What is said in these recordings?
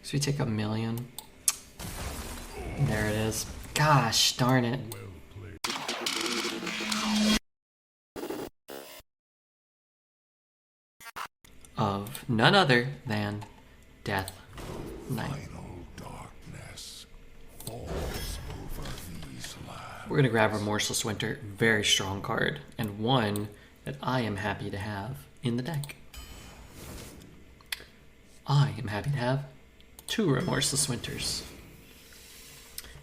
So we take 1,000,000. There it is. Gosh darn it. Of none other than Death Knight. We're going to grab Remorseless Winter. Very strong card. And one that I am happy to have in the deck. I am happy to have 2 Remorseless Winters.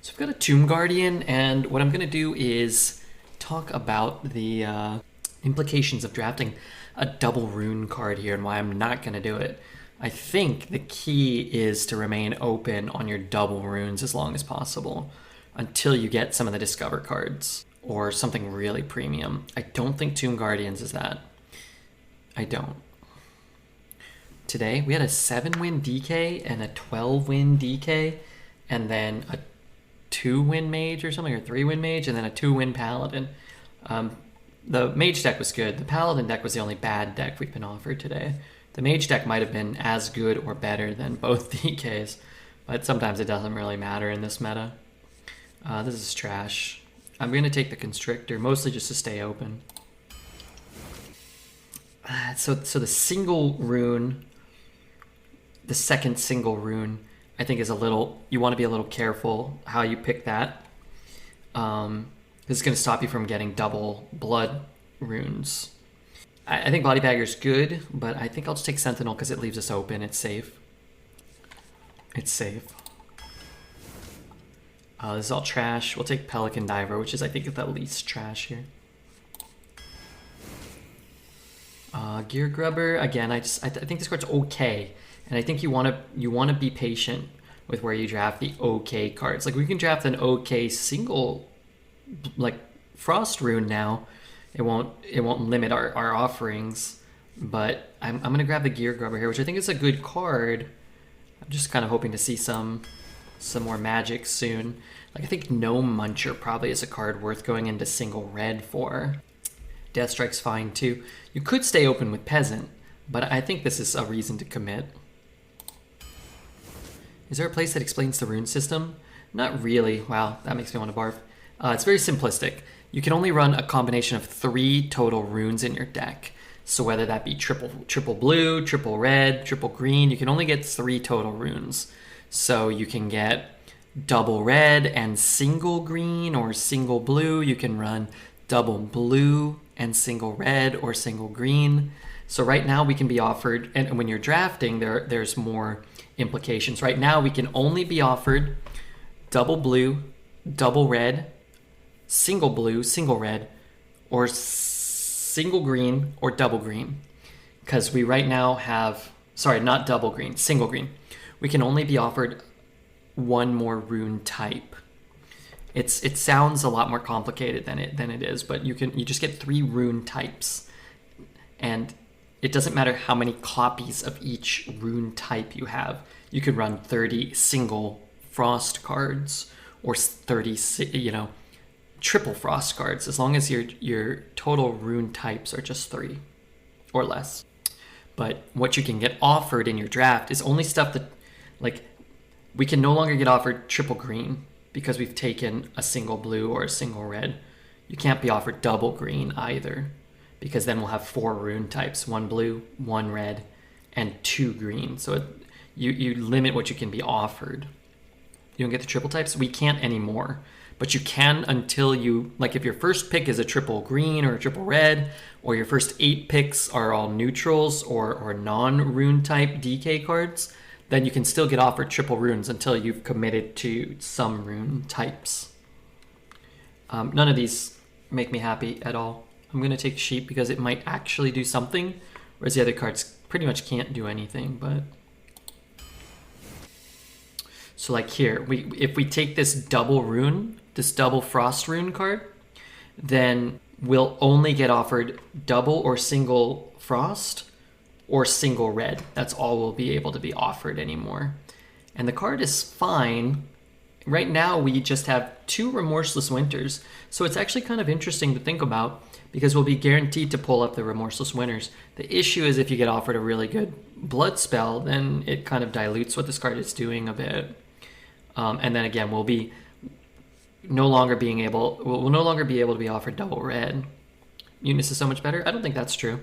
So I've got a Tomb Guardian, and what I'm going to do is talk about the implications of drafting a double rune card here and why I'm not going to do it. I think the key is to remain open on your double runes as long as possible until you get some of the Discover cards or something really premium. I don't think Tomb Guardians is that. I don't. Today we had a 7-win DK and a 12-win DK and then a 2-win mage or something, or 3-win mage, and then a 2-win paladin. The mage deck was good. The paladin deck was the only bad deck we've been offered today. The mage deck might have been as good or better than both DKs, but sometimes it doesn't really matter in this meta. This is trash. I'm going to take the Constrictor, mostly just to stay open. So the single rune, the second single rune, I think is a little, you want to be a little careful how you pick that. This is going to stop you from getting double blood runes. I think Body Bagger's good, but I think I'll just take Sentinel because it leaves us open. It's safe. It's safe. This is all trash. We'll take Pelican Diver, which is, I think, the least trash here. Gear Grubber, again, I think this card's okay. And I think you want to be patient with where you draft the okay cards. Like, we can draft an okay single, like, Frost Rune now. It won't limit our offerings, but I'm gonna grab the Gear Grubber here, which I think is a good card. I'm just kind of hoping to see some more magic soon. Like, I think Gnome Muncher probably is a card worth going into single red for. Death Strike's fine too. You could stay open with Peasant, but I think this is a reason to commit. Is there a place that explains the rune system? Not really. Wow, that makes me want to barf. It's very simplistic. You can only run a combination of 3 total runes in your deck. So whether that be triple blue, triple red, triple green, you can only get 3 total runes. So you can get double red and single green or single blue. You can run double blue and single red or single green. So right now we can be offered, and when you're drafting, there's more implications. Right now we can only be offered double blue, double red, single blue, single red, or single green or double green. Because we right now have, sorry, not double green, single green. We can only be offered 1 more rune type. It sounds a lot more complicated than it is, but you just get 3 rune types. And it doesn't matter how many copies of each rune type you have. You could run 30 single frost cards or 30, triple frost cards, as long as your total rune types are just 3 or less. But what you can get offered in your draft is only stuff that, like, we can no longer get offered triple green because we've taken a single blue or a single red. You can't be offered double green either, because then we'll have 4 rune types, 1 blue, 1 red, and 2 green. So you limit what you can be offered. You don't get the triple types. We can't anymore. But you can until you, like, if your first pick is a triple green or a triple red, or your first 8 picks are all neutrals or non-rune type DK cards, then you can still get offered triple runes until you've committed to some rune types. None of these make me happy at all. I'm going to take Sheep because it might actually do something, whereas the other cards pretty much can't do anything. But so, like, here, if we take this double rune, this double frost rune card, then we'll only get offered double or single frost or single red. That's all we'll be able to be offered anymore. And the card is fine. Right now we just have 2 Remorseless Winters, so it's actually kind of interesting to think about, because we'll be guaranteed to pull up the Remorseless Winners. The issue is if you get offered a really good blood spell, then it kind of dilutes what this card is doing a bit. And then again, we'll no longer be able to be offered double red. Mutanus is so much better? I don't think that's true.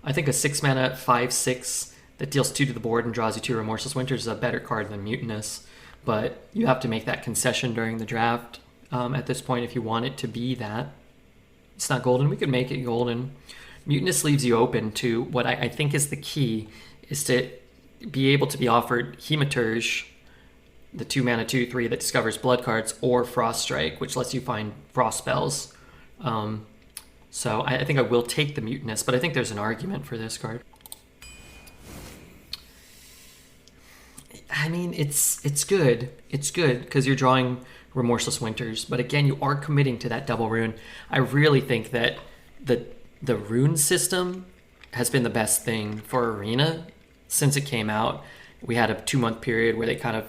I think a 6 mana 5/6 that deals 2 to the board and draws you 2 Remorseless Winters is a better card than Mutanus. But you have to make that concession during the draft at this point if you want it to be that. It's not golden. We could make it golden. Mutanus leaves you open to what I think is the key, is to be able to be offered Hematurge, the 2 mana 2/3 that discovers blood cards, or Frost Strike, which lets you find frost spells. So I think I will take the Mutanus, but I think there's an argument for this card. I mean, it's good. It's good because you're drawing Remorseless Winters, but again, you are committing to that double rune. I really think that the rune system has been the best thing for Arena since it came out. We had a 2-month period where they kind of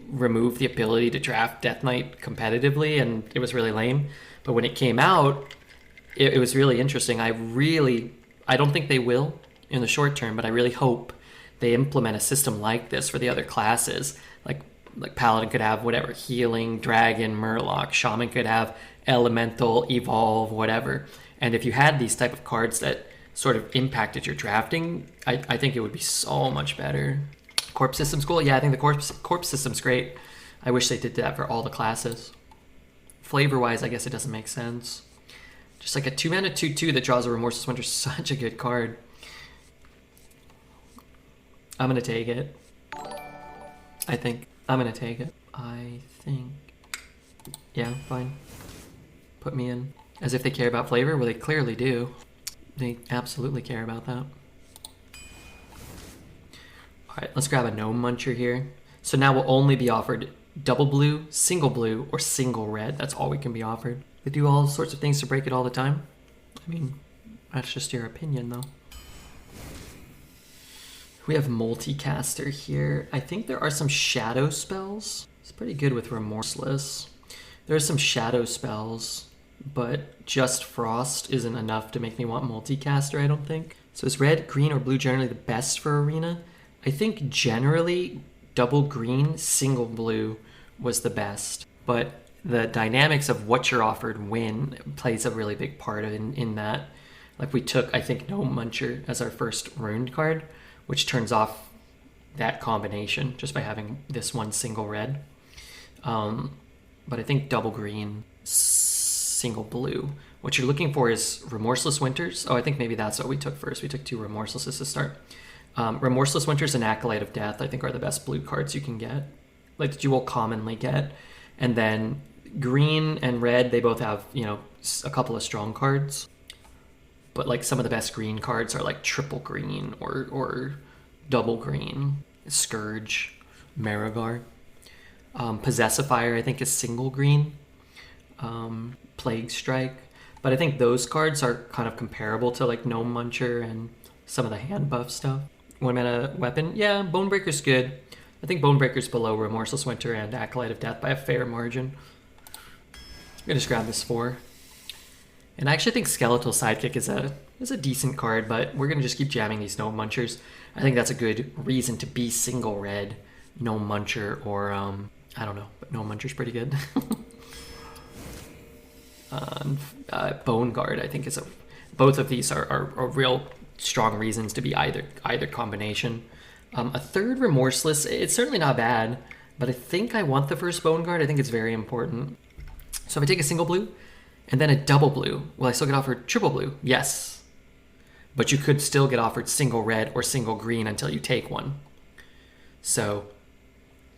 removed the ability to draft Death Knight competitively, and it was really lame. But when it came out, it was really interesting. I don't think they will in the short term, but I really hope they implement a system like this for the other classes. Like Paladin could have whatever, Healing, Dragon, Murloc. Shaman could have Elemental, Evolve, whatever. And if you had these type of cards that sort of impacted your drafting, I think it would be so much better. Corpse system's cool. Yeah, I think the corpse system's great. I wish they did that for all the classes. Flavor-wise, I guess it doesn't make sense. Just like a 2 mana 2/2 that draws a Remorseless Winter is such a good card. I'm going to take it. I think. I'm going to take it. I think. Yeah, fine. Put me in. As if they care about flavor? Well, they clearly do. They absolutely care about that. Alright, let's grab a Gnome Muncher here. So now we'll only be offered double blue, or single red. That's all we can be offered. They do all sorts of things to break it all the time. I mean, that's just your opinion, though. We have Multicaster here. I think there are some shadow spells. It's pretty good with Remorseless. There are some shadow spells, but just Frost isn't enough to make me want Multicaster, I don't think. So is red, green, or blue generally the best for Arena? I think generally double green, single blue was the best, but the dynamics of what you're offered when plays a really big part in that. Like we took, I think, Gnome Muncher as our first runed card, which turns off that combination just by having this one single red. But I think double green, single blue. What you're looking for is Remorseless Winters. Oh, I think maybe that's what we took first. We took 2 Remorselesses to start. Remorseless Winters and Acolyte of Death, I think, are the best blue cards you can get. Like, that you will commonly get. And then green and red, they both have, you know, a couple of strong cards. But, like, some of the best green cards are, like, triple green or double green. Scourge, Marigar. Possessifier, I think, is single green. Plague Strike. But I think those cards are kind of comparable to, like, Gnome Muncher and some of the hand buff stuff. 1 mana weapon, yeah, Bonebreaker's good. I think Bonebreaker's below Remorseless Winter and Acolyte of Death by a fair margin. I'm gonna just grab this 4. And I actually think Skeletal Sidekick is a decent card, but we're gonna just keep jamming these Gnome Munchers. I think that's a good reason to be single red Gnome Muncher, or I don't know, but Gnome Muncher's pretty good. Bone Guard, I think, both of these are real strong reasons to be either combination. A third Remorseless, it's certainly not bad, but I think I want the first Bone Guard. I think it's very important. So if I take a single blue and then a double blue, will I still get offered triple blue? Yes. But you could still get offered single red or single green until you take one. So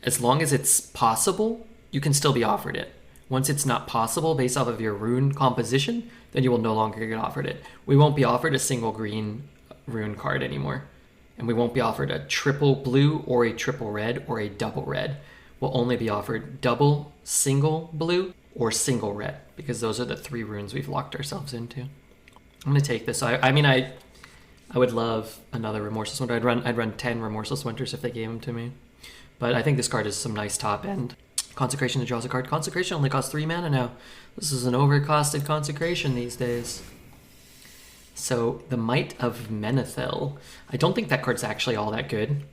as long as it's possible, you can still be offered it. Once it's not possible based off of your rune composition, then you will no longer get offered it. We won't be offered a single green rune card anymore. And we won't be offered a triple blue or a triple red or a double red. We'll only be offered double, single blue, or single red, because those are the 3 runes we've locked ourselves into. I'm going to take this. I mean, I would love another Remorseless Winter. I'd run 10 Remorseless Winters if they gave them to me. But I think this card is some nice top end. Consecration that draws a card. Consecration only costs 3 mana now. This is an overcosted Consecration these days. So the Might of Menethil. I don't think that card's actually all that good.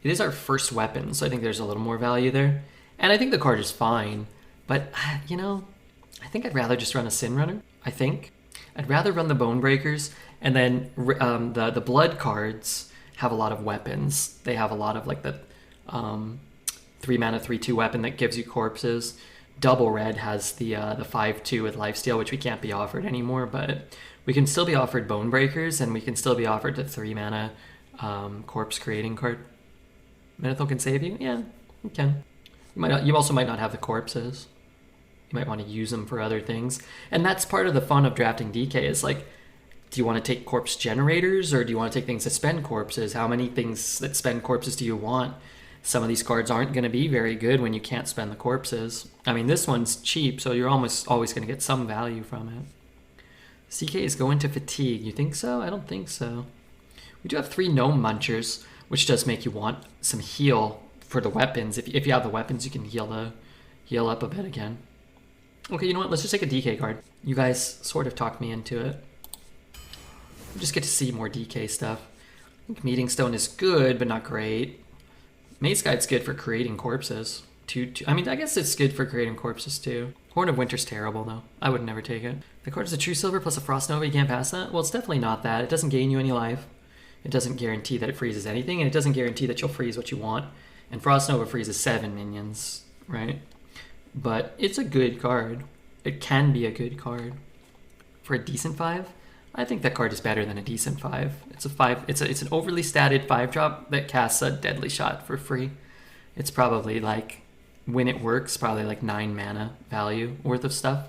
It is our first weapon, so I think there's a little more value there. And I think the card is fine, but you know, I think I'd rather just run a Sin Runner. I think I'd rather run the Bone Breakers, and then the Blood cards have a lot of weapons. They have a lot of like the 3 mana 3/2 weapon that gives you corpses. Double Red has the 5/2 with Lifesteal, which we can't be offered anymore, but we can still be offered Bone Breakers, and we can still be offered the 3 mana corpse creating card. Menethil can save you? Yeah, you can. You also might not have the corpses. You might want to use them for other things. And that's part of the fun of drafting DK is like, do you want to take corpse generators or do you want to take things that spend corpses? How many things that spend corpses do you want? Some of these cards aren't going to be very good when you can't spend the corpses. I mean, this one's cheap, so you're almost always going to get some value from it. CK is going to Fatigue. You think so? I don't think so. We do have 3 Gnome Munchers, which does make you want some heal for the weapons. If you have the weapons, you can heal up a bit again. Okay, you know what? Let's just take a DK card. You guys sort of talked me into it. We just get to see more DK stuff. I think Meeting Stone is good, but not great. Maze Guide's good for creating corpses. I mean, I guess it's good for creating corpses too. Horn of Winter's terrible though. I would never take it. The card is a True Silver plus a Frost Nova. You can't pass that? Well, it's definitely not that. It doesn't gain you any life. It doesn't guarantee that it freezes anything, and it doesn't guarantee that you'll freeze what you want. And Frost Nova freezes 7 minions, right? But it's a good card. It can be a good card. For a decent 5, I think that card is better than a decent 5. It's a 5. It's an overly statted 5-drop that casts a Deadly Shot for free. It's probably like, when it works, probably like 9 mana value worth of stuff.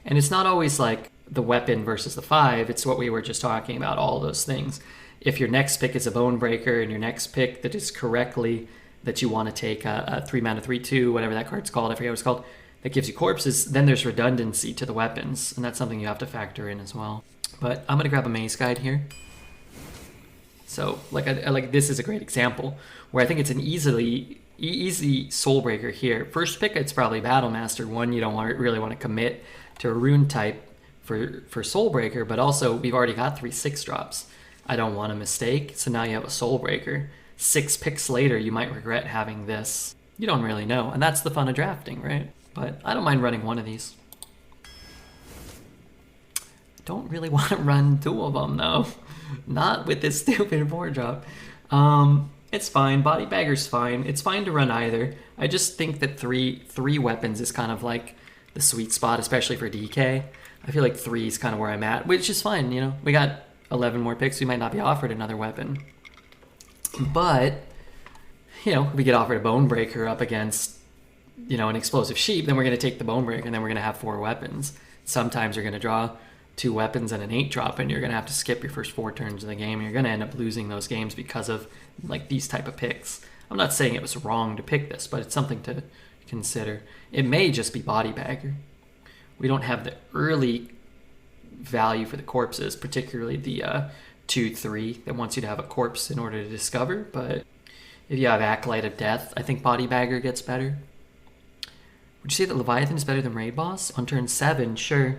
And it's not always like the weapon versus the 5. It's what we were just talking about, all those things. If your next pick is a Bone Breaker and your next pick that is correctly that you want to take a 3 mana 3/2, whatever that card's called, I forget what it's called, that gives you corpses, then there's redundancy to the weapons, and that's something you have to factor in as well. But I'm going to grab a Maze Guide here. So like this is a great example where I think it's an easy Soul Breaker here. First pick, it's probably Battle Master. One, you don't really want to commit to a Rune type for Soul Breaker, but also we've already got 3 6-drops. I don't want a mistake, so now you have a Soul Breaker. 6 picks later, you might regret having this. You don't really know, and that's the fun of drafting, right? But I don't mind running one of these. Don't really want to run 2 of them, though. Not with this stupid 4-drop. It's fine. Body Bagger's fine. It's fine to run either. I just think that three weapons is kind of like the sweet spot, especially for DK. I feel like 3 is kind of where I'm at, which is fine, you know. We got 11 more picks. We might not be offered another weapon. But, you know, if we get offered a Bone Breaker up against, you know, an Explosive Sheep, then we're going to take the Bone Breaker, and then we're going to have 4 weapons. Sometimes you're going to draw 2 weapons and an 8-drop, and you're going to have to skip your first 4 turns of the game, and you're going to end up losing those games because of, like, these type of picks. I'm not saying it was wrong to pick this, but it's something to consider. It may just be Body Bagger. We don't have the early value for the corpses, particularly the 2/3 that wants you to have a corpse in order to discover, but if you have Acolyte of Death, I think Body Bagger gets better. Would you say that Leviathan is better than Raid Boss? On turn 7, sure.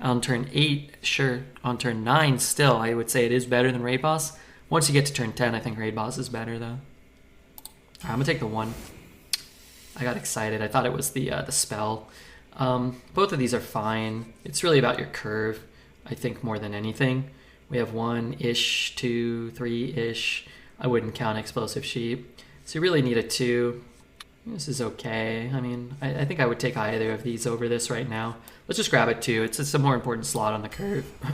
On turn 8, sure. On turn 9, still, I would say it is better than Raid Boss. Once you get to turn 10, I think Raid Boss is better, though. Right, I'm going to take the 1. I got excited. I thought it was the spell. Both of these are fine. It's really about your curve, I think, more than anything. We have 1-ish, 2, 3-ish. I wouldn't count Explosive Sheep. So you really need a 2. This is okay. I mean, I think I would take either of these over this right now. Let's just grab a 2. It's a more important slot on the curve. I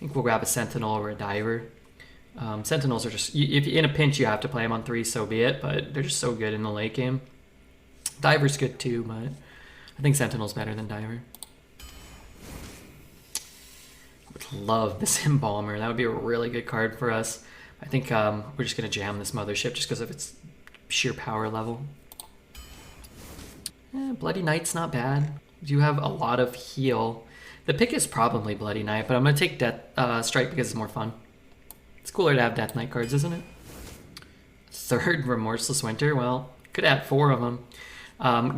think we'll grab a Sentinel or a Diver. Sentinels are just, if in a pinch you have to play them on 3, so be it, but they're just so good in the late game. Diver's good too, but I think Sentinel's better than Diver. I would love this Embalmer. That would be a really good card for us. I think we're just going to jam this Mothership just because of its sheer power level. Bloody Knight's not bad. You have a lot of heal. The pick is probably Bloody Knight, but I'm going to take Death Strike because it's more fun. It's cooler to have Death Knight cards, isn't it? 3rd, Remorseless Winter. Well, could add 4 of them.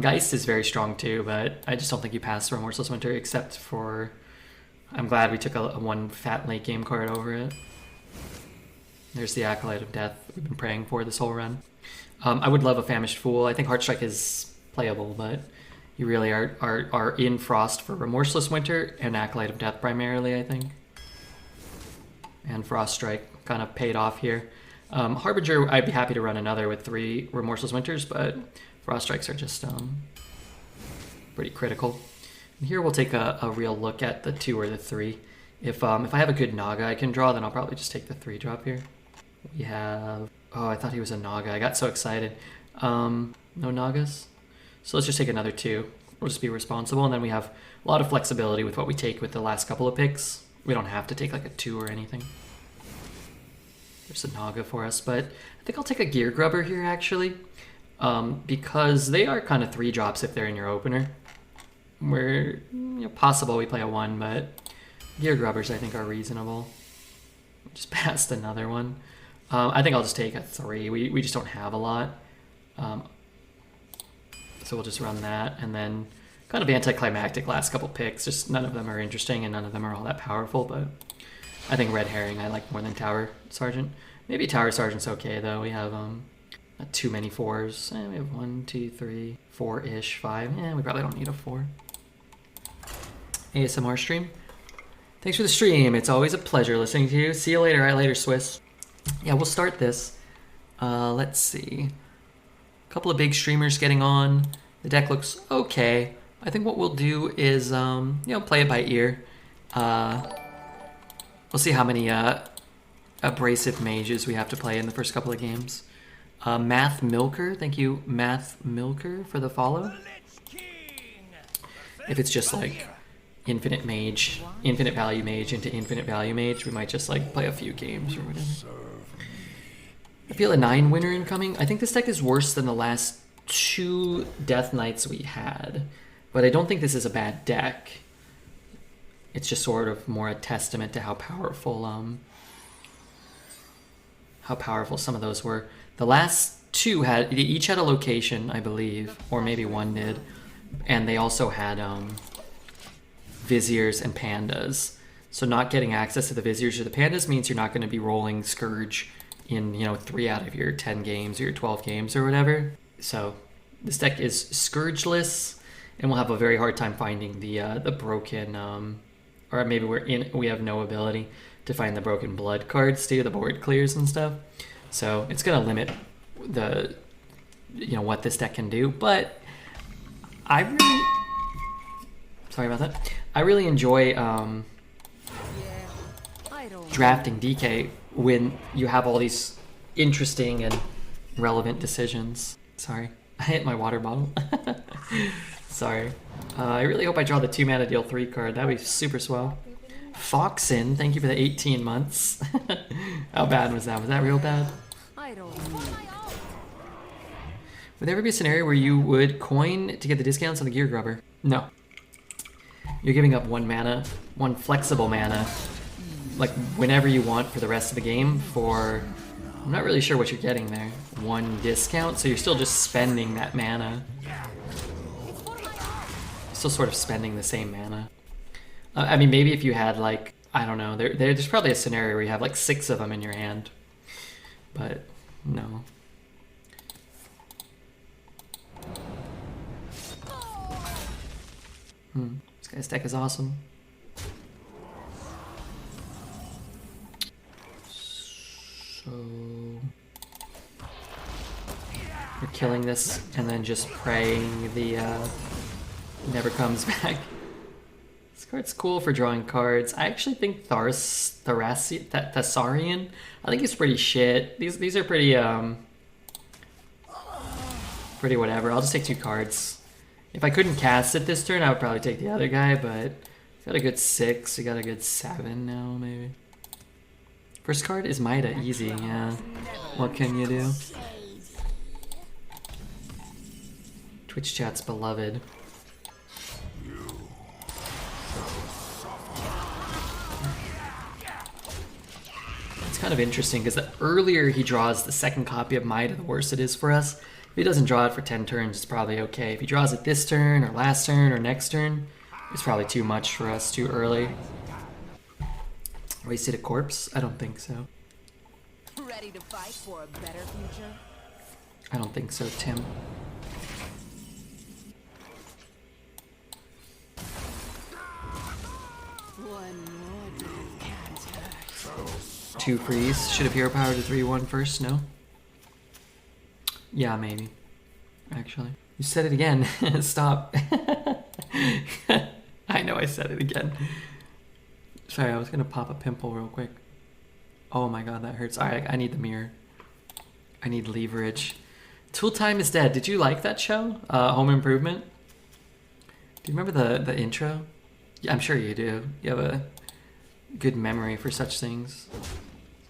Geist is very strong too, but I just don't think you pass Remorseless Winter except for I'm glad we took a one fat late game card over it. There's the Acolyte of Death we've been praying for this whole run. I would love a Famished Fool. I think Heartstrike is playable, but you really are in Frost for Remorseless Winter and Acolyte of Death primarily, I think. And Frost Strike kind of paid off here. Harbinger, I'd be happy to run another with 3 Remorseless Winters, but Frost Strikes are just pretty critical. And here we'll take a real look at the 2 or the 3. If I have a good Naga I can draw, then I'll probably just take the 3 drop here. We have... Oh, I thought he was a Naga. I got so excited. No Nagas? So let's just take another 2. We'll just be responsible, and then we have a lot of flexibility with what we take with the last couple of picks. We don't have to take like a 2 or anything. There's a Naga for us, but I think I'll take a Gear Grubber here, actually. Because they are kind of 3 drops if they're in your opener. Where, possible we play a 1, but Gear Grubbers I think are reasonable. Just passed another one. I think I'll just take a 3. We just don't have a lot. So we'll just run that, and then kind of anticlimactic last couple picks. Just none of them are interesting and none of them are all that powerful, but I think Red Herring I like more than Tower Sergeant. Maybe Tower Sergeant's okay though. We have not too many 4s. We have 1, 2, 3, 4-ish, 5. We probably don't need a 4. ASMR stream. Thanks for the stream. It's always a pleasure listening to you. See you later. Later, Swiss. Yeah, we'll start this. Let's see. A couple of big streamers getting on. The deck looks okay. I think what we'll do is, play it by ear. We'll see how many abrasive mages we have to play in the first couple of games. Math Milker, thank you, Math Milker, for the follow. If it's just like infinite mage, infinite value mage into infinite value mage, we might just like play a few games or whatever. I feel a 9 winner incoming. I think this deck is worse than the last 2 Death Knights we had, but I don't think this is a bad deck. It's just sort of more a testament to how powerful some of those were. The last 2 they each had a location, I believe, or maybe 1 did, and they also had Viziers and Pandas. So not getting access to the Viziers or the Pandas means you're not going to be rolling Scourge in 3 out of your 10 games or your 12 games or whatever. So this deck is Scourgeless, and we'll have a very hard time finding the broken, or maybe we have no ability to find the broken blood cards too, the board clears and stuff. So it's gonna limit the what this deck can do. But sorry about that. I really enjoy drafting DK when you have all these interesting and relevant decisions. Sorry, I hit my water bottle. Sorry. I really hope I draw the 2 mana deal 3 card. That'd be super swell. Foxin, thank you for the 18 months. How bad was that? Was that real bad? Would there ever be a scenario where you would coin to get the discounts on the Gear Grubber? No. You're giving up 1 mana, 1 flexible mana, like whenever you want for the rest of the game for, I'm not really sure what you're getting there. 1 discount, so you're still just spending that mana. Still sort of spending the same mana. I mean, maybe if you had like, I don't know, there's probably a scenario where you have like 6 of them in your hand, but no. This guy's deck is awesome. So we're killing this and then just praying the never comes back. This card's cool for drawing cards. I actually think Thessarian, I think he's pretty shit. These are pretty pretty whatever. I'll just take 2 cards. If I couldn't cast it this turn, I would probably take the other guy, but got a good 6, we got a good 7 now, maybe. First card is Maida, easy, yeah. What can you do? Twitch chat's beloved. It's kind of interesting because the earlier he draws the second copy of Maida, the worse it is for us. If he doesn't draw it for 10 turns, it's probably okay. If he draws it this turn or last turn or next turn, It's probably too much for us too early. Wasted a corpse? I don't think so. Ready to fight for a better future? I don't think so, Tim. One more can't hurt. 2 freeze. Should have hero power to 3-1 first, no? Yeah, maybe. Actually. You said it again. Stop. I know I said it again. Sorry, I was gonna pop a pimple real quick. Oh my god, that hurts. Alright, I need the mirror. I need leverage. Tool Time is Dead. Did you like that show? Home Improvement? Do you remember the intro? Yeah, I'm sure you do. You have a good memory for such things.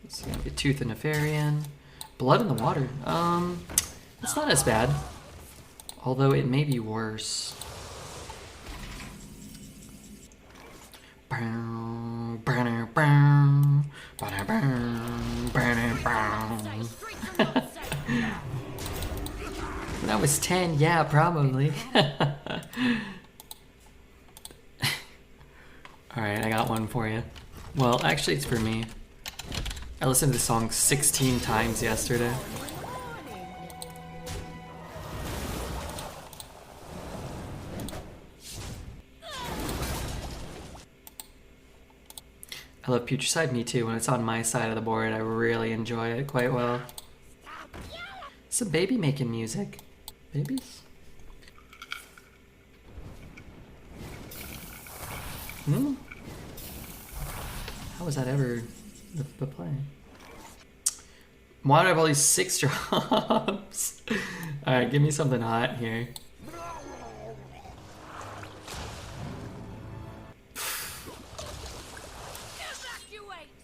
Let's see, a Tooth and Nefarian. Blood in the Water. It's not as bad. Although it may be worse. When I was 10, yeah, probably. Alright, I got one for you. Well, actually, it's for me. I listened to the song 16 times yesterday. I love Putricide, me too. When it's on my side of the board, I really enjoy it quite well. Some baby making music. Babies? Hmm? How was that ever the play? Why do I have all these 6 drops? Alright, give me something hot here.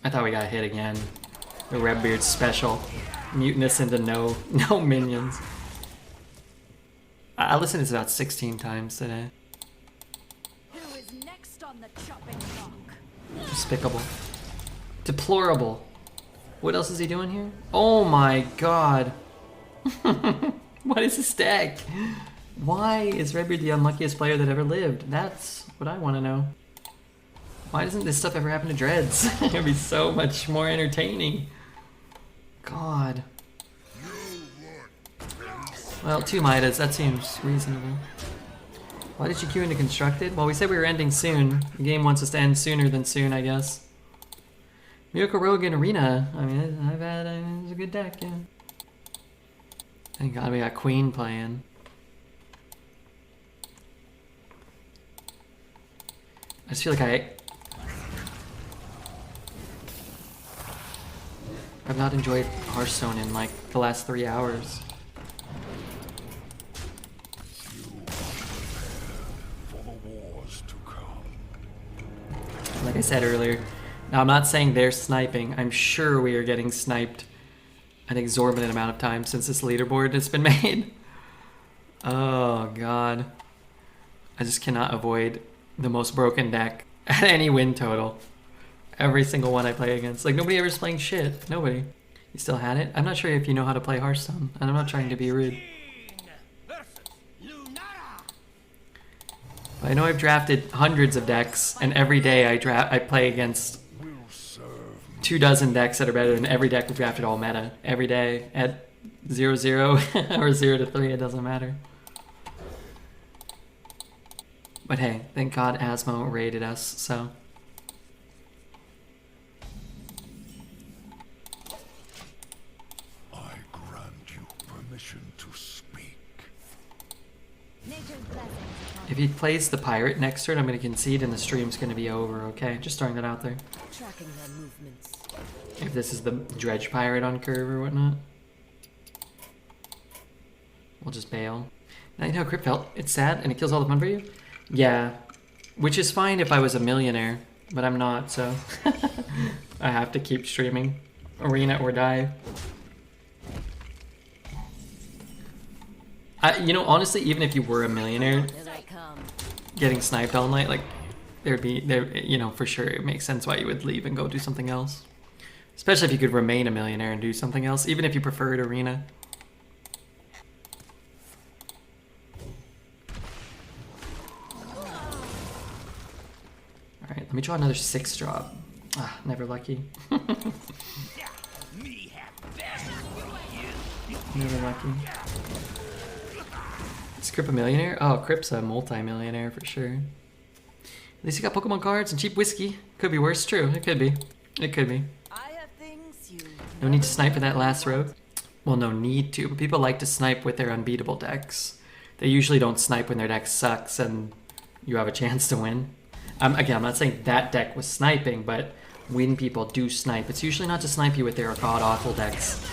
I thought we got hit again. The Redbeard special. Mutinous into no minions. I listened to this about 16 times today. Who is next on the chopping block? Despicable. Deplorable. What else is he doing here? Oh my god. What is this deck? Why is Redbeard the unluckiest player that ever lived? That's what I want to know. Why doesn't this stuff ever happen to Dreads? It'd be so much more entertaining. God. Well, 2 Midas, that seems reasonable. Why did you queue into Constructed? Well, we said we were ending soon. The game wants us to end sooner than soon, I guess. Miracle Rogue and Arena. I mean, it's a good deck, yeah. Thank God we got Queen playing. I just feel like I've not enjoyed Hearthstone in like the last 3 hours. Like I said earlier, now I'm not saying they're sniping. I'm sure we are getting sniped an exorbitant amount of time since this leaderboard has been made. Oh god. I just cannot avoid the most broken deck at any win total. Every single one I play against. Like, nobody ever's playing shit. Nobody. You still had it? I'm not sure if you know how to play Hearthstone, and I'm not trying to be rude. But I know I've drafted hundreds of decks, and every day I play against 24 decks that are better than every deck we've drafted all meta. Every day at 0-0 or 0-3, it doesn't matter. But hey, thank God Asmo raided us, so. I grant you permission to speak. If he plays the pirate next turn, I'm going to concede and the stream's going to be over, okay? Just throwing that out there. Tracking their movements. If this is the dredge pirate on curve or whatnot. We'll just bail. Now you know Crypt Felt. It's sad and it kills all the fun for you? Yeah. Which is fine if I was a millionaire, but I'm not, so I have to keep streaming. Arena or die. You know, honestly, even if you were a millionaire, getting sniped all night, like, you know, for sure it makes sense why you would leave and go do something else. Especially if you could remain a millionaire and do something else, even if you preferred Arena. Let me draw another 6 drop. Ah, never lucky. Never lucky. Is Crip a millionaire? Oh, Crip's a multi-millionaire for sure. At least he got Pokemon cards and cheap whiskey. Could be worse. True, it could be. It could be. No need to snipe for that last rogue. Well, no need to, but people like to snipe with their unbeatable decks. They usually don't snipe when their deck sucks and you have a chance to win. Again, I'm not saying that deck was sniping, but when people do snipe, it's usually not to snipe you with their god-awful decks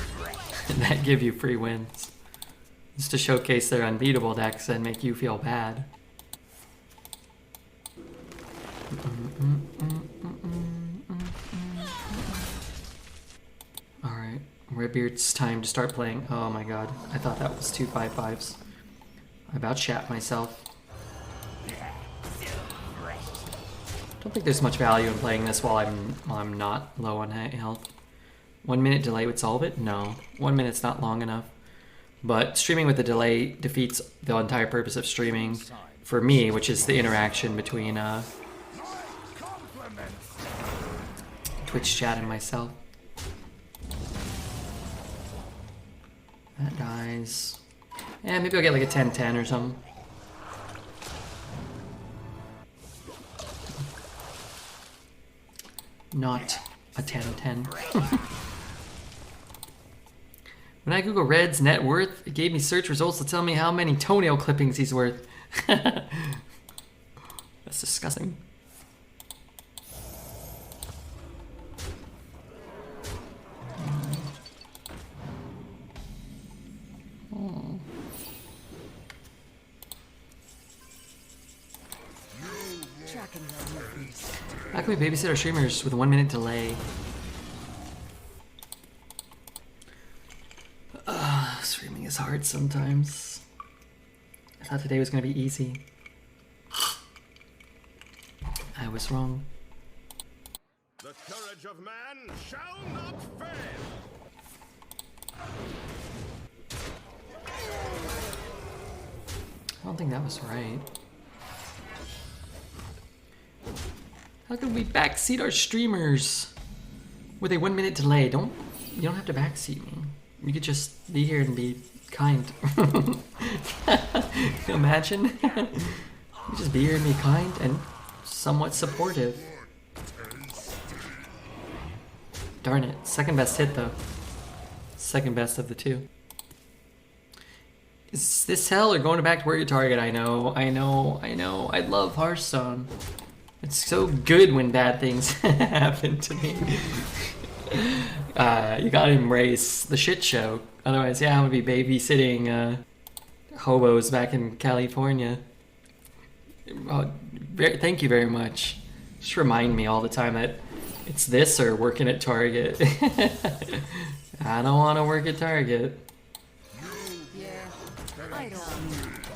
that give you free wins. It's to showcase their unbeatable decks and make you feel bad. Alright, Redbeard's time to start playing. Oh my god, I thought that was 2 5/5s. I about shat myself. Don't think there's much value in playing this while I'm not low on health. 1 minute delay would solve it? No. 1 minute's not long enough. But streaming with a delay defeats the entire purpose of streaming for me, which is the interaction between Twitch chat and myself. That dies. Yeah, maybe I'll get like a 10-10 or something. Not a 10-10. When I Google Red's net worth, it gave me search results to tell me how many toenail clippings he's worth. That's disgusting. Oh. How can we babysit our streamers with a 1 minute delay? Streaming is hard sometimes. I thought today was going to be easy. I was wrong. The courage of man shall not fail. I don't think that was right. How can we backseat our streamers with a 1 minute delay? You don't have to backseat me. You could just be here and be kind. Imagine. You just be here and be kind and somewhat supportive. Darn it. Second best hit though. Second best of the two. Is this hell or going back to where you target? I know. I love Hearthstone. It's so good when bad things happen to me. You gotta embrace the shit show. Otherwise, yeah, I'm gonna be babysitting hobos back in California. Thank you very much. Just remind me all the time that it's this or working at Target. I don't want to work at Target. I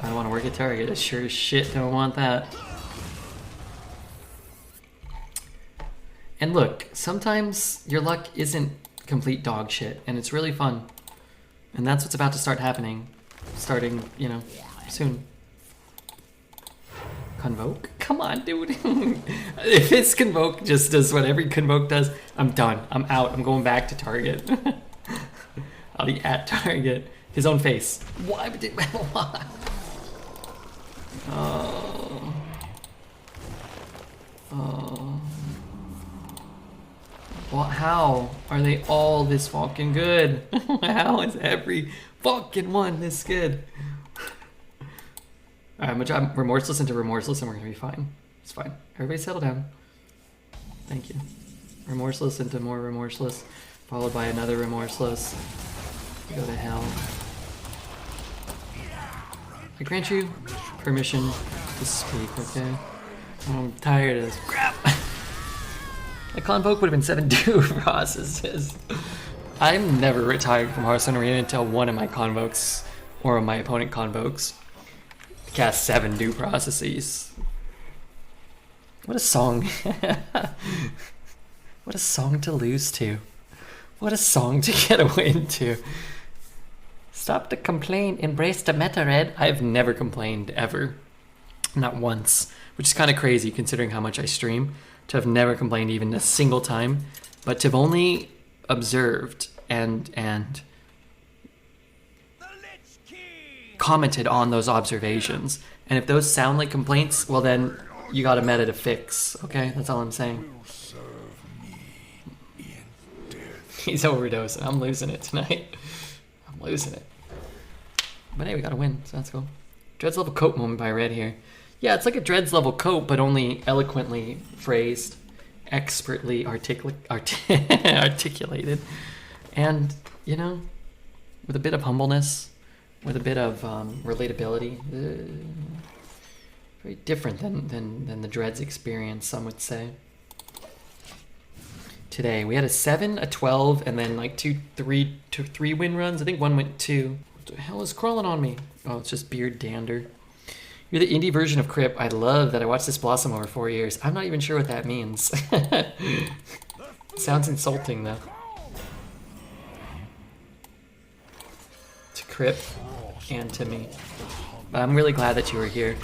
don't want to work at Target. I sure as shit don't want that. And look, sometimes your luck isn't complete dog shit, and it's really fun. And that's what's about to start happening. Starting, you know, soon. Convoke? Come on, dude. If it's Convoke just does what every Convoke does, I'm done. I'm out. I'm going back to Target. I'll be at Target. His own face. Why? Why? Oh. Oh. Well, how are they all this fucking good? How is every fucking one this good? Alright, I'm gonna remorseless into remorseless and we're gonna be fine. It's fine. Everybody settle down. Thank you. Remorseless into more remorseless, followed by another remorseless. Go to hell. I grant you permission to speak, okay? I'm tired of this crap. The Convoke would have been 7 processes. I'm never retired from Hearthstone Arena until one of my Convokes, or my opponent Convokes, cast 7 due processes. What a song. What a song to lose to. What a song to get a win to. Stop the complaint, embrace the meta, Red. I've never complained, ever. Not once. Which is kind of crazy considering how much I stream. to have never complained even a single time, but to have only observed and commented on those observations. And if those sound like complaints, well then you got a meta to fix, okay? That's all I'm saying. He's overdosing. I'm losing it tonight. I'm losing it. But hey, we got to win, so that's cool. Dreads level coat moment by Red here. Yeah, it's like a Dreads level coat, but only eloquently phrased, expertly articulated, and, you know, with a bit of humbleness, with a bit of relatability. Very different than the Dreads experience, some would say. Today we had a 7, a 12, and then like two, three win runs. I think one went 2. What the hell is crawling on me? Oh, it's just beard dander. You're the indie version of Crip. I love that I watched this blossom over 4 years. I'm not even sure what that means. Sounds insulting though. To Crip and to me. But I'm really glad that you were here.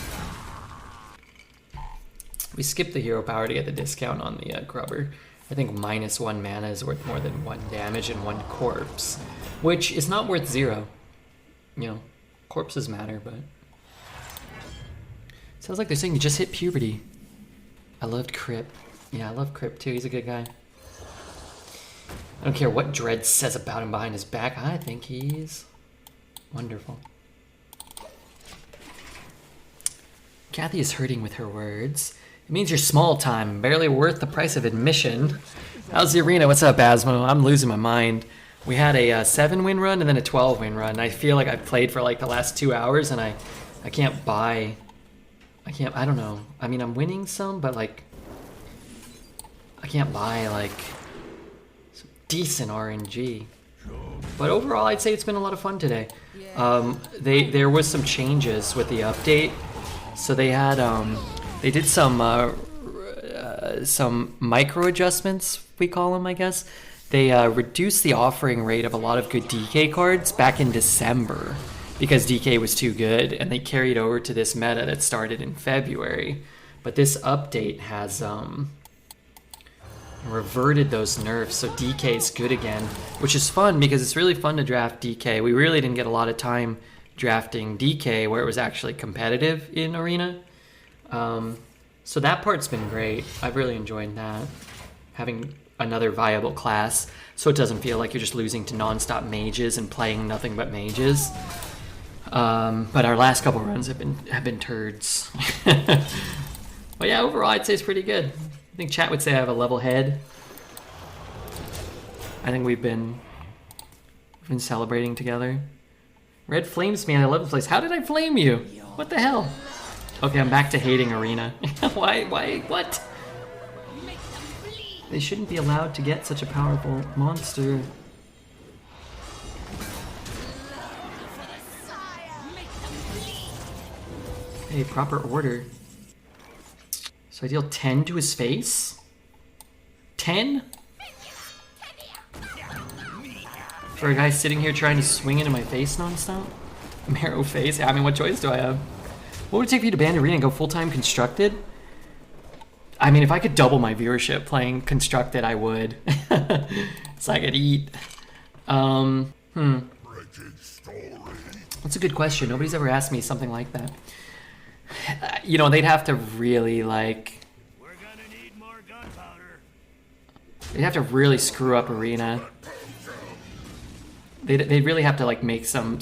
We skipped the hero power to get the discount on the grubber. I think -1 mana is worth more than 1 damage and 1 corpse, which is not worth 0. You know, corpses matter, but sounds like they're saying you just hit puberty. I loved Crip. Yeah, I love Crip too. He's a good guy. I don't care what Dread says about him behind his back. I think he's wonderful. Kathy is hurting with her words. It means you're small time, barely worth the price of admission. How's the arena? What's up, Asmo? I'm losing my mind. We had a 7 win run and then a 12 win run. I feel like I've played for like the last 2 hours and I can't buy. I don't know. I mean, I'm winning some, but like, I can't buy like some decent RNG. But overall, I'd say it's been a lot of fun today. There was some changes with the update. So they had, they did some micro adjustments, we call them, I guess. They reduced the offering rate of a lot of good DK cards back in December because DK was too good, and they carried over to this meta that started in February. But this update has reverted those nerfs, so DK is good again, which is fun because it's really fun to draft DK. We really didn't get a lot of time drafting DK where it was actually competitive in Arena. So that part's been great. I've really enjoyed that. Having another viable class so it doesn't feel like you're just losing to non-stop mages and playing nothing but mages. But our last couple runs have been turds. But yeah, overall I'd say it's pretty good. I think chat would say I have a level head. I think we've been celebrating together. Red flames me in 11th place. How did I flame you? What the hell? Okay, I'm back to hating Arena. Why, what? They shouldn't be allowed to get such a powerful monster. Hey, proper order. So I deal 10 to his face? 10? For a guy sitting here trying to swing into my face nonstop? Marrow face? I mean, what choice do I have? What would it take for you to ban Arena and go full-time Constructed? I mean, if I could double my viewership playing Constructed, I would. So I could eat. That's a good question. Nobody's ever asked me something like that. You know, they'd have to really, like... We're gonna need more gunpowder. They'd have to really screw up Arena. They'd really have to, like, make some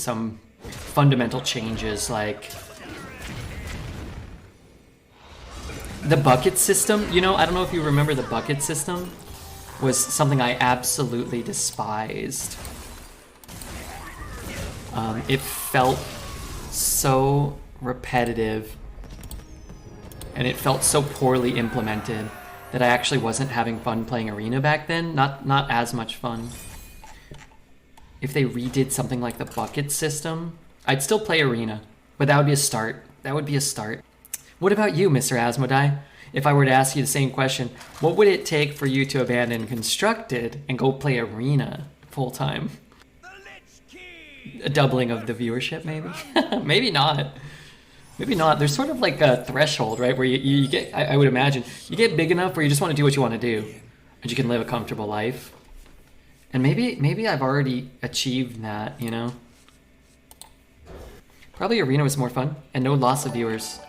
fundamental changes, like... The bucket system, you know, I don't know if you remember the bucket system, was something I absolutely despised. It felt so repetitive, and it felt so poorly implemented that I actually wasn't having fun playing Arena back then. Not as much fun. If they redid something like the bucket system, I'd still play Arena, but that would be a start. That would be a start. What about you, Mr. Asmodai? If I were to ask you the same question, what would it take for you to abandon Constructed and go play Arena full-time? A doubling of the viewership, maybe? Maybe not. Maybe not. There's sort of like a threshold, right? Where you get, I would imagine, you get big enough where you just want to do what you want to do. And you can live a comfortable life. And maybe I've already achieved that, you know? Probably Arena was more fun. And no loss of viewers.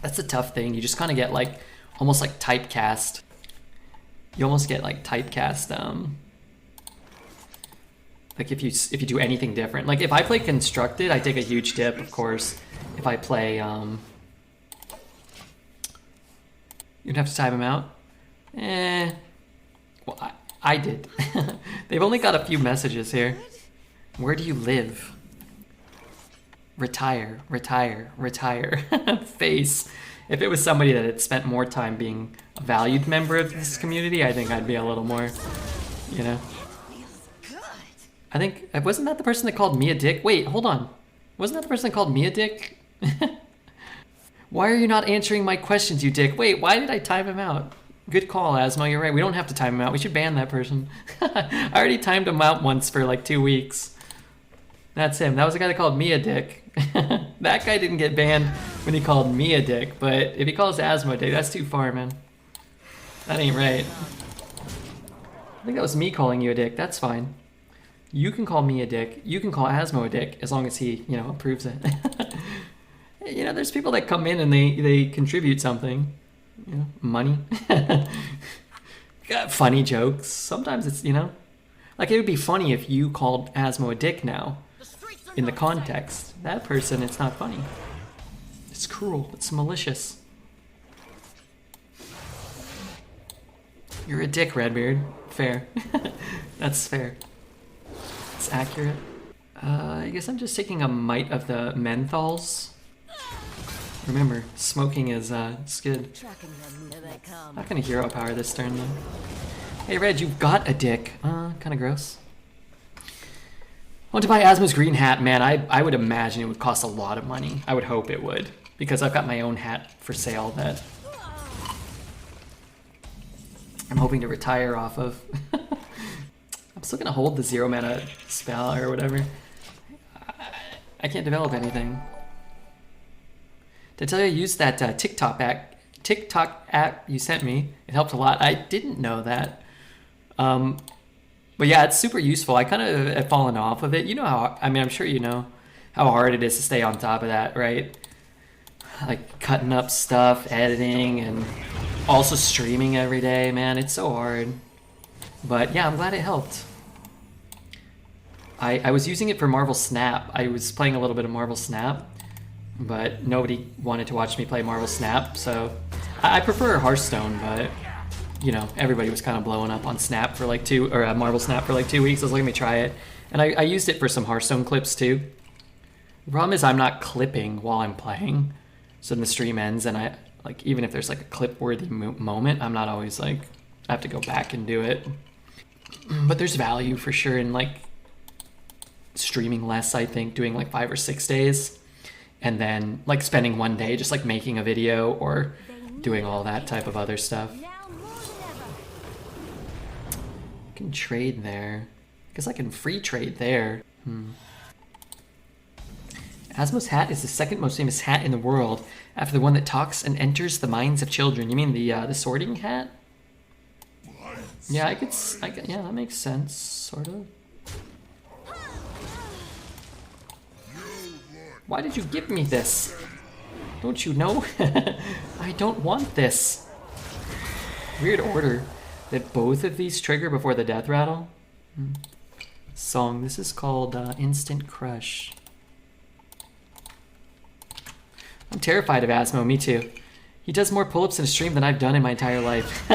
That's a tough thing. You just kind of get like, almost like typecast. You almost get like typecast, like if you do anything different. Like if I play Constructed, I take a huge dip, of course. If I play, you'd have to time him out. Well, I did. They've only got a few messages here. Where do you live? Retire, retire, retire. Face. If it was somebody that had spent more time being a valued member of this community, I think I'd be a little more, you know. I think, wasn't that the person that called me a dick? Wait, hold on. Wasn't that the person that called me a dick? Why are you not answering my questions, you dick? Wait, why did I time him out? Good call, Asmo, you're right. We don't have to time him out. We should ban that person. I already timed him out once for like 2 weeks. That's him. That was the guy that called me a dick. That guy didn't get banned when he called me a dick, but if he calls Asmo a dick, that's too far, man. That ain't right. I think that was me calling you a dick. That's fine. You can call me a dick. You can call Asmo a dick as long as he, you know, approves it. You know, there's people that come in and they contribute something. You know, money. Got funny jokes. Sometimes it's, you know, like it would be funny if you called Asmo a dick now. In the context. That person, it's not funny. It's cruel. It's malicious. You're a dick, Redbeard. Fair. That's fair. It's accurate. I guess I'm just taking a mite of the menthols. Remember, smoking is it's good. Not gonna hero power this turn though. Hey Red, you've got a dick. Kinda gross. I want to buy Asmo's green hat, man. I would imagine it would cost a lot of money. I would hope it would. Because I've got my own hat for sale that I'm hoping to retire off of. I'm still gonna hold the 0 mana spell or whatever. I can't develop anything. Did I tell you I used that TikTok app you sent me? It helped a lot. I didn't know that. But yeah, it's super useful. I kind of have fallen off of it. You know how, I mean, I'm sure you know how hard it is to stay on top of that, right? Like cutting up stuff, editing, and also streaming every day, man. It's so hard. But yeah, I'm glad it helped. I was using it for Marvel Snap. I was playing a little bit of Marvel Snap, but nobody wanted to watch me play Marvel Snap, so I prefer Hearthstone, but you know, everybody was kind of blowing up on Snap for like Marvel Snap for like 2 weeks. I was like, let me try it. And I used it for some Hearthstone clips too. The problem is I'm not clipping while I'm playing. So then the stream ends and I, like, even if there's like a clip-worthy moment, I'm not always like, I have to go back and do it. But there's value for sure in like streaming less, I think, doing like 5 or 6 days. And then like spending 1 day just like making a video or doing all that type of other stuff. Can trade there. I guess I can free trade there. Asmo's hat is the second most famous hat in the world after the one that talks and enters the minds of children. You mean the sorting hat? Yeah, I could, yeah, that makes sense, sort of. Why did you give me this? Don't you know? I don't want this. Weird order. That both of these trigger before the death rattle? Song. This is called Instant Crush. I'm terrified of Asmo, me too. He does more pull-ups in a stream than I've done in my entire life.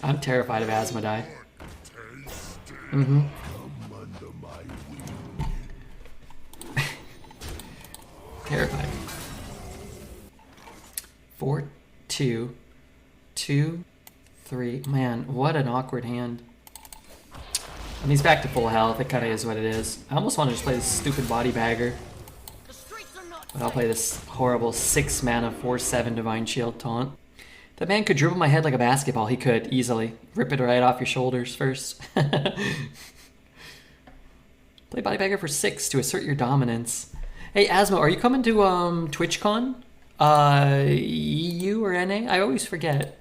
I'm terrified of Asmodai. Terrified. 4, 2, 2, 3. Man, what an awkward hand. And he's back to full health. It kind of is what it is. I almost want to just play this stupid body bagger. But I'll play this horrible 6 mana 4/7 Divine Shield taunt. That man could dribble my head like a basketball. He could, easily. Rip it right off your shoulders first. Play Bodybagger for 6 to assert your dominance. Hey, Asmo, are you coming to TwitchCon? EU or NA? I always forget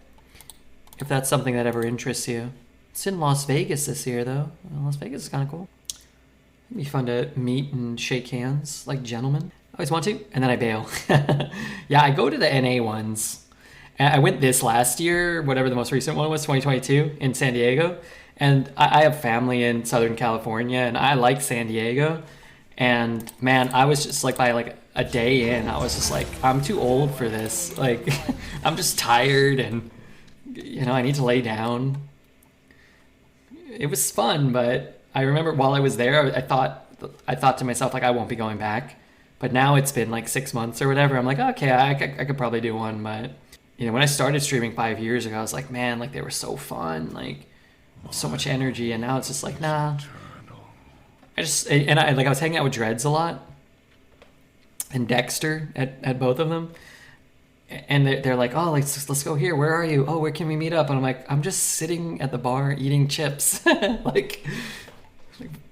if that's something that ever interests you. It's in Las Vegas this year, though. Well, Las Vegas is kind of cool. It'd be fun to meet and shake hands like gentlemen. I always want to, and then I bail. Yeah, I go to the NA ones. I went this last year, whatever the most recent one was, 2022, in San Diego. And I have family in Southern California, and I like San Diego. And man, I was just like, by like a day in, I was just like, I'm too old for this. Like, I'm just tired, and you know, I need to lay down. It was fun, but I remember while I was there, I thought to myself, like, I won't be going back. But now it's been like 6 months or whatever. I'm like, okay, I could probably do one. But you know, when I started streaming 5 years ago, I was like, man, like they were so fun, like so much energy. And now it's just like, nah. I was hanging out with Dreads a lot and Dexter at both of them. And they're like, oh, let's go here. Where are you? Oh, where can we meet up? And I'm like, I'm just sitting at the bar eating chips. like,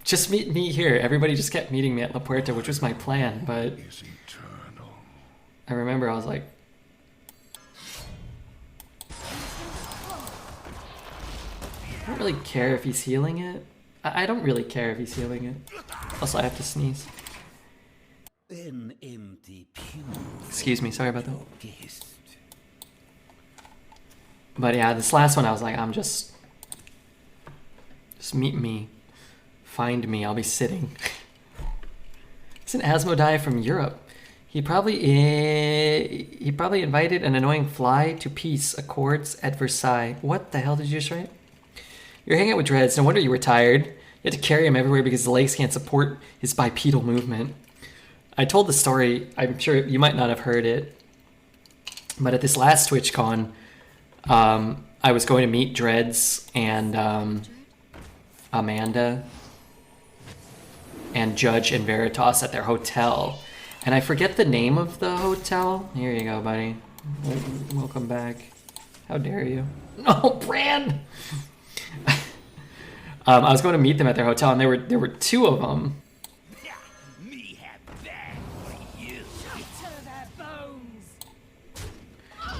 just meet me here. Everybody just kept meeting me at La Puerta, which was my plan. But I remember I was like, I don't really care if he's healing it. I don't really care if he's healing it. Also, I have to sneeze. An empty pew. Excuse me, sorry about that. But yeah, this last one I was like, I'm just meet me. Find me, I'll be sitting. It's an Asmodai from Europe. He probably invited an annoying fly to peace accords at Versailles. What the hell did you just write? You're hanging out with Dreads. No wonder you were tired. You had to carry him everywhere because the legs can't support his bipedal movement. I told the story. I'm sure you might not have heard it. But at this last TwitchCon, I was going to meet Dreads and Amanda and Judge and Veritas at their hotel. And I forget the name of the hotel. Here you go, buddy. Welcome back. How dare you? No, Bran! I was going to meet them at their hotel, and there were two of them. Me have bad for you.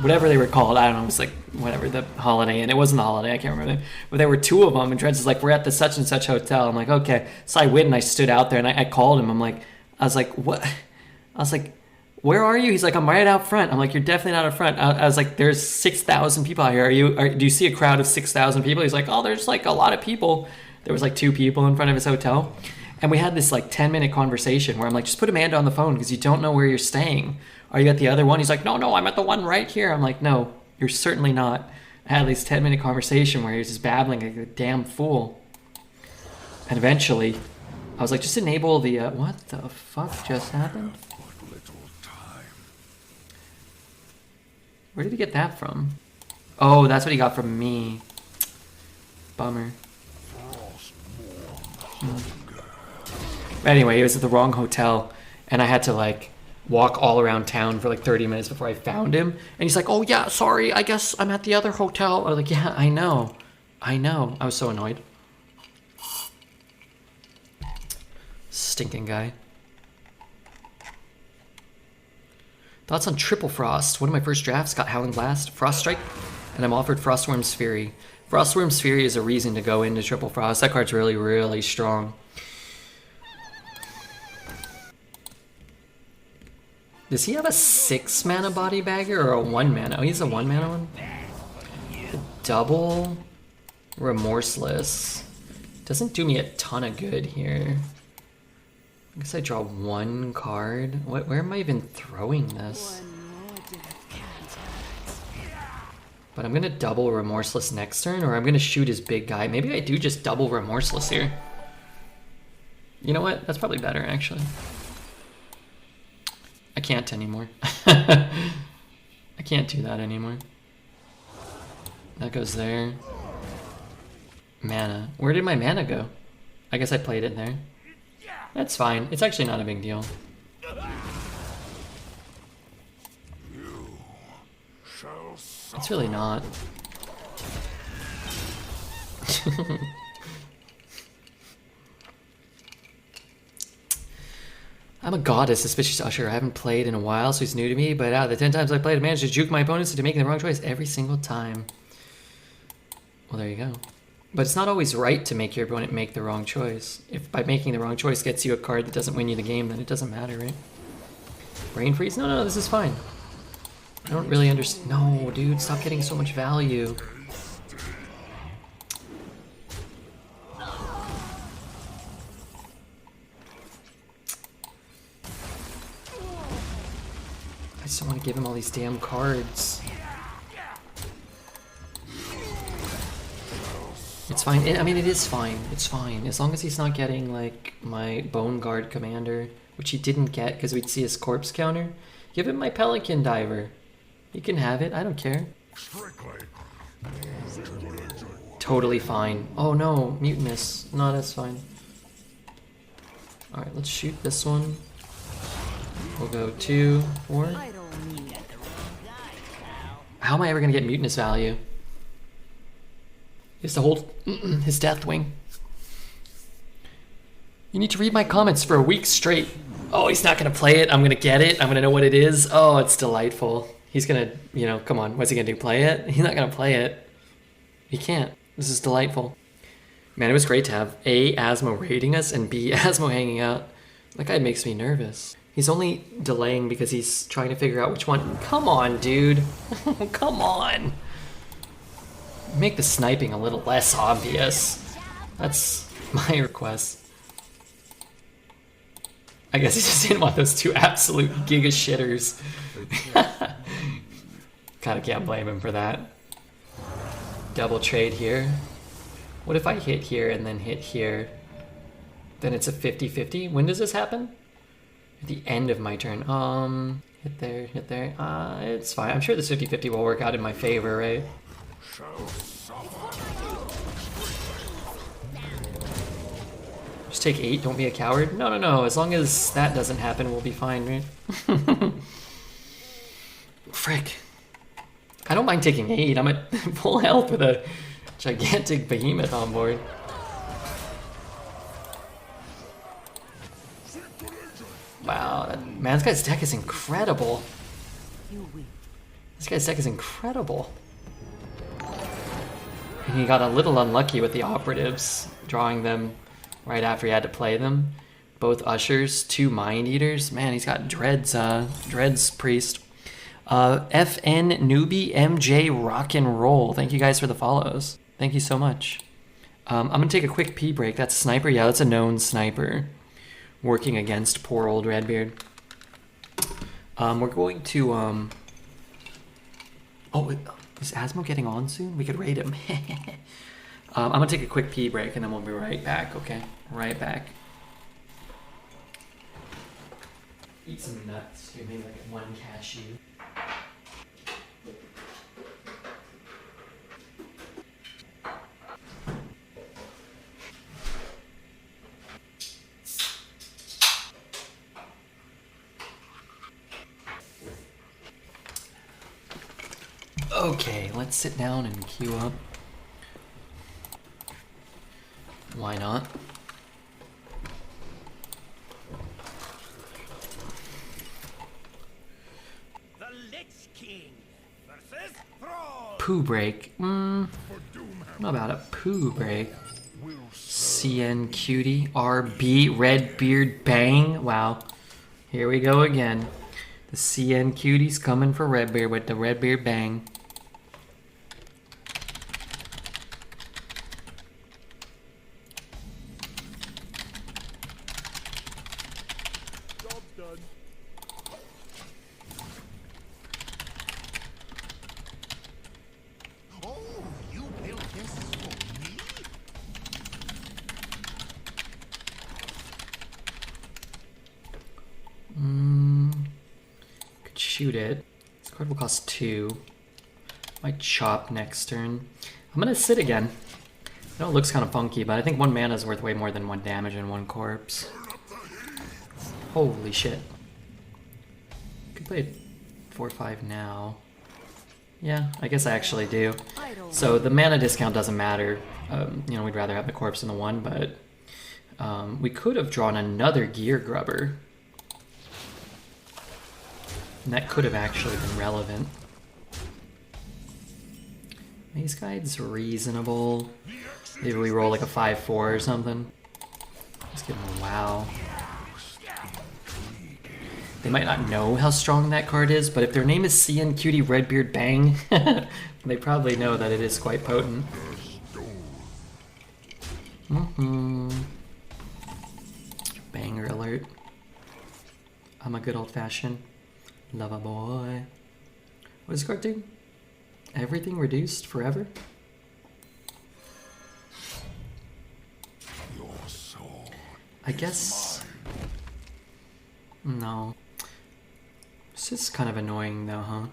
Whatever they were called, I don't know. It was like whatever the Holiday Inn. It wasn't the Holiday. I can't remember. But there were two of them, and Dreads is like, we're at the such and such hotel. I'm like, okay. So I went and I stood out there, and I called him. I was like, what? I was like, where are you? He's like, I'm right out front. I'm like, you're definitely not out front. I was like, there's 6,000 people out here. Do you see a crowd of 6,000 people? He's like, oh, there's like a lot of people. There was like 2 people in front of his hotel. And we had this like 10-minute conversation where I'm like, just put Amanda on the phone because you don't know where you're staying. Are you at the other one? He's like, no, I'm at the one right here. I'm like, no, you're certainly not. I had this 10-minute conversation where he was just babbling like a damn fool. And eventually, I was like, just enable the, what the fuck just happened? Where did he get that from? Oh, that's what he got from me. Bummer. Anyway, it was at the wrong hotel, and I had to like walk all around town for like 30 minutes before I found him. And he's like, oh yeah, sorry, I guess I'm at the other hotel. I was like, yeah, I know. I was so annoyed. Stinking guy. Thoughts on Triple Frost? One of my first drafts got Howling Blast, Frost Strike, and I'm offered Frostworm's Fury. Frostworm's Fury is a reason to go into Triple Frost. That card's really, really strong. Does he have a 6-mana body bagger or a 1-mana? Oh, he's a 1-mana one? Double Remorseless. Doesn't do me a ton of good here. I guess I draw 1 card. Where am I even throwing this? But I'm gonna double Remorseless next turn, or I'm gonna shoot his big guy. Maybe I do just double Remorseless here. You know what? That's probably better, actually. I can't anymore. I can't do that anymore. That goes there. Mana. Where did my mana go? I guess I played it there. That's fine. It's actually not a big deal. It's really not. I'm a goddess, suspicious usher. I haven't played in a while, so he's new to me, but out of the 10 times I played, I managed to juke my opponents into making the wrong choice every single time. Well, there you go. But it's not always right to make your opponent make the wrong choice. If by making the wrong choice gets you a card that doesn't win you the game, then it doesn't matter, right? Brain freeze? No, no, this is fine. I don't really understand. No, dude, stop getting so much value. I just don't want to give him all these damn cards. It's fine. I mean, it is fine. It's fine. As long as he's not getting, like, my Bone Guard Commander, which he didn't get because we'd see his corpse counter. Give him my Pelican Diver. He can have it. I don't care. Totally fine. Oh no, Mutanus. No, that's fine. Alright, let's shoot this one. We'll go 2, 4. How am I ever gonna get Mutanus value? He has to hold his Deathwing. You need to read my comments for a week straight. Oh, he's not gonna play it. I'm gonna get it. I'm gonna know what it is. Oh, it's delightful. He's gonna, you know, come on. What's he gonna do? Play it? He's not gonna play it. He can't. This is delightful. Man, it was great to have A, Asmo raiding us, and B, Asmo hanging out. That guy makes me nervous. He's only delaying because he's trying to figure out which one. Come on, dude. Come on. Make the sniping a little less obvious. That's my request. I guess he just didn't want those 2 absolute giga shitters. Kinda can't blame him for that. Double trade here. What if I hit here and then hit here? Then it's a 50-50. When does this happen? At the end of my turn. Hit there, hit there. It's fine. I'm sure this 50-50 will work out in my favor, right? Just take 8, don't be a coward. No, no, no. As long as that doesn't happen, we'll be fine, right? Frick. I don't mind taking 8. I'm at full health with a gigantic behemoth on board. Wow, man, this guy's deck is incredible. This guy's deck is incredible. And he got a little unlucky with the operatives, drawing them right after he had to play them. Both ushers, 2 mind eaters. Man, he's got dreads, dreads priest. FN newbie MJ rock and roll. Thank you guys for the follows. Thank you so much. I'm gonna take a quick pee break. That's a sniper. Yeah, that's a known sniper working against poor old Redbeard. We're going to oh, is Asmo getting on soon? We could raid him. I'm gonna take a quick pee break and then we'll be right back, okay? Right back. Eat some nuts. Give me like 1 cashew. Okay, let's sit down and queue up. Why not? The Lich King versus Thrall. Poo break. How about a poo break? CN cutie. RB Redbeard bang. Wow. Here we go again. The CN cutie's coming for Redbeard with the Redbeard bang. Shoot it. This card will cost 2. Might chop next turn. I'm gonna sit again. I know it looks kind of funky, but I think 1 mana is worth way more than 1 damage and 1 corpse. Holy shit. Could play 4/5 now. Yeah, I guess I actually do. So the mana discount doesn't matter. You know, we'd rather have the corpse than the 1, but we could have drawn another Gear Grubber. And that could have actually been relevant. Maze Guide's reasonable. Maybe we roll like a 5-4 or something. Let's give him a wow. They might not know how strong that card is, but if their name is CN Cutie Redbeard Bang, they probably know that it is quite potent. Banger alert. I'm a good old-fashioned lover boy. What does this card do? Everything reduced forever? I guess... No. This is kind of annoying though, huh?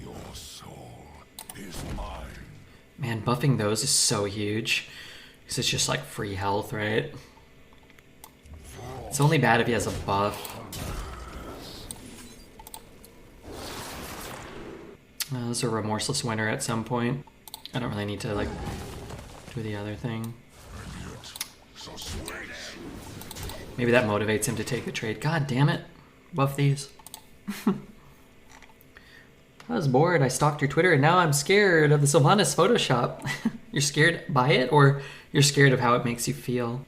Your soul is mine. Man, buffing those is so huge. Because it's just like free health, right? It's only bad if he has a buff. This is a remorseless winner at some point. I don't really need to like do the other thing. Maybe that motivates him to take a trade. God damn it. Buff these. I was bored. I stalked your Twitter and now I'm scared of the Sylvanas Photoshop. You're scared by it or you're scared of how it makes you feel?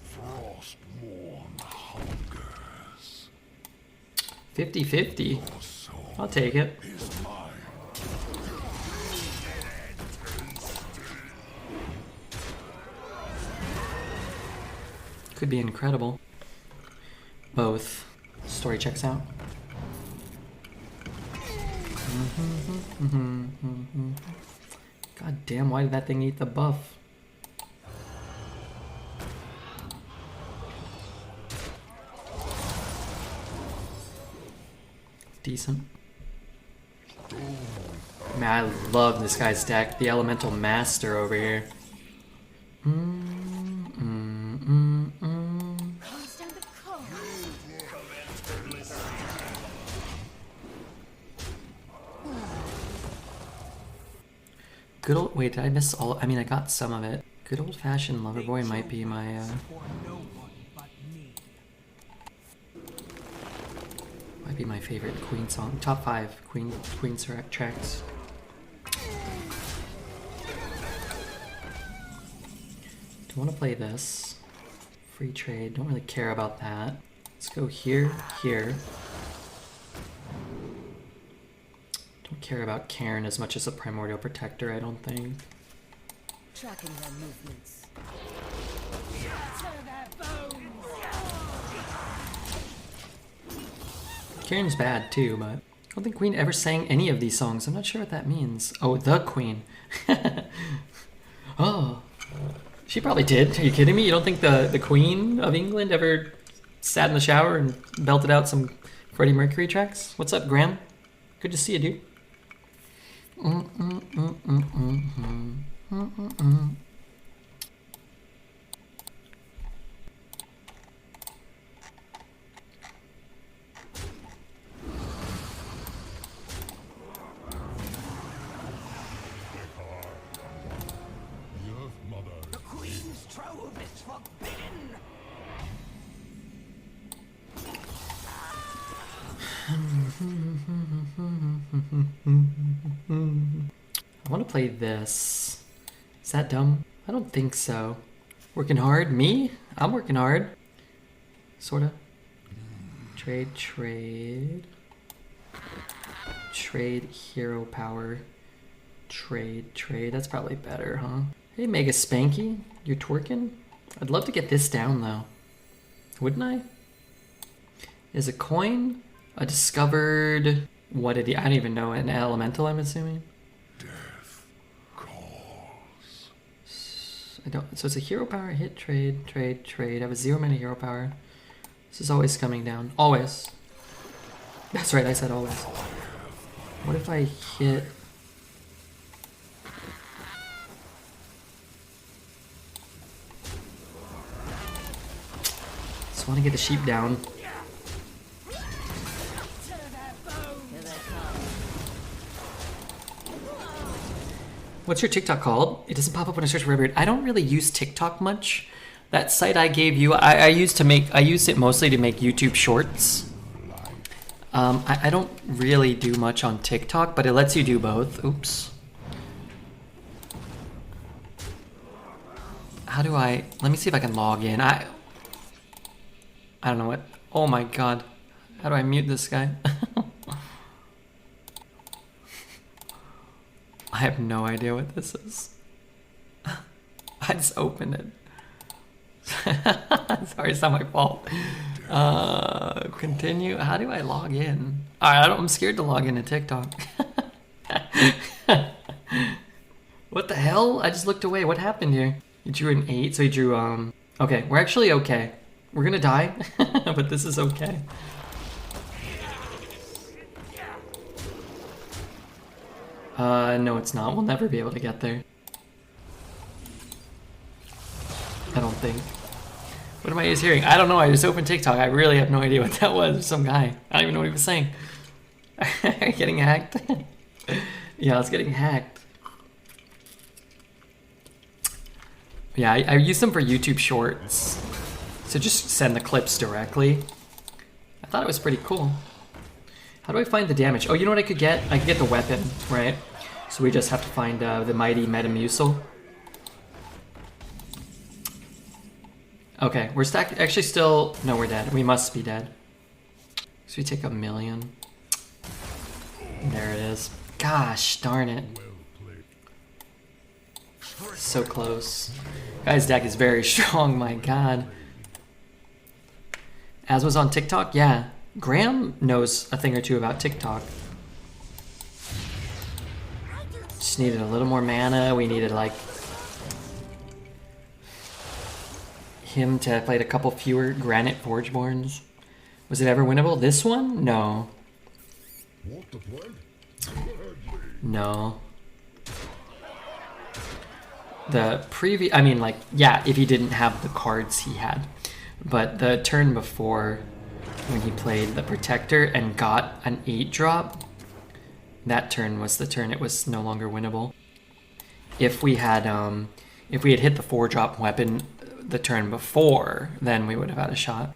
Frostmourne hungers. 50-50. I'll take it. Is mine. Could be incredible. Both. Story checks out. God damn, why did that thing eat the buff? Decent. Man, I love this guy's deck. The Elemental Master over here. Good old, wait, did I miss all? I mean, I got some of it. Good old-fashioned Loverboy might be my, might be my favorite Queen song. Top 5 Queen tracks. Do want to play this. Free trade, don't really care about that. Let's go here, here. Don't care about Cairn as much as a Primordial Protector, I don't think. Tracking their movements. Cairn's bad too, but I don't think Queen ever sang any of these songs. I'm not sure what that means. Oh, the Queen. Oh, she probably did. Are you kidding me? You don't think the Queen of England ever sat in the shower and belted out some Freddie Mercury tracks? What's up, Graham? Good to see you, dude. The Queen's trove is forbidden. I want to play this. Is that dumb? I don't think so. Working hard? Me? I'm working hard. Sorta. Trade, trade. Trade, hero power. Trade, trade. That's probably better, huh? Hey, Mega Spanky. You're twerking? I'd love to get this down, though. Wouldn't I? Is a coin a discovered... What did he... I don't even know. An elemental, I'm assuming? Death calls. I don't... So it's a hero power, hit, trade, trade, trade. I have a 0 mana hero power. This is always coming down. Always. That's right, I said always. What if I hit... Just want to get the sheep down. What's your TikTok called? It doesn't pop up when I search for Redbeard. I don't really use TikTok much. That site I gave you, I used it mostly to make YouTube shorts. I don't really do much on TikTok, but it lets you do both. Oops. How do I... Let me see if I can log in. I don't know what... Oh my god. How do I mute this guy? I have no idea what this is. I just opened it. Sorry, it's not my fault. Continue. How do I log in? I'm scared to log into TikTok. What the hell? I just looked away. What happened here? You drew an 8, so you drew, Okay, we're actually okay. We're gonna die, but this is okay. No it's not. We'll never be able to get there. I don't think. What am I just hearing? I don't know. I just opened TikTok. I really have no idea what that was. Some guy. I don't even know what he was saying. Getting hacked? Yeah, it's getting hacked. Yeah, I use them for YouTube Shorts. So just send the clips directly. I thought it was pretty cool. How do I find the damage? Oh, you know what I could get? I could get the weapon, right? So we just have to find the mighty Metamucil. Okay, we're stacked. Actually, still... No, we're dead. We must be dead. So we take 1,000,000. There it is. Gosh, darn it. So close. Guy's deck is very strong, my god. As was on TikTok? Yeah. Graham knows a thing or two about TikTok. Just needed a little more mana. We needed, like... him to play a couple fewer Granite Forgeborns. Was it ever winnable? This one? No. No. The previous... I mean, like, yeah, if he didn't have the cards he had. But the turn before, when he played the Protector and got an 8-drop, that turn was the turn it was no longer winnable. If we had hit the 4-drop weapon the turn before, then we would have had a shot.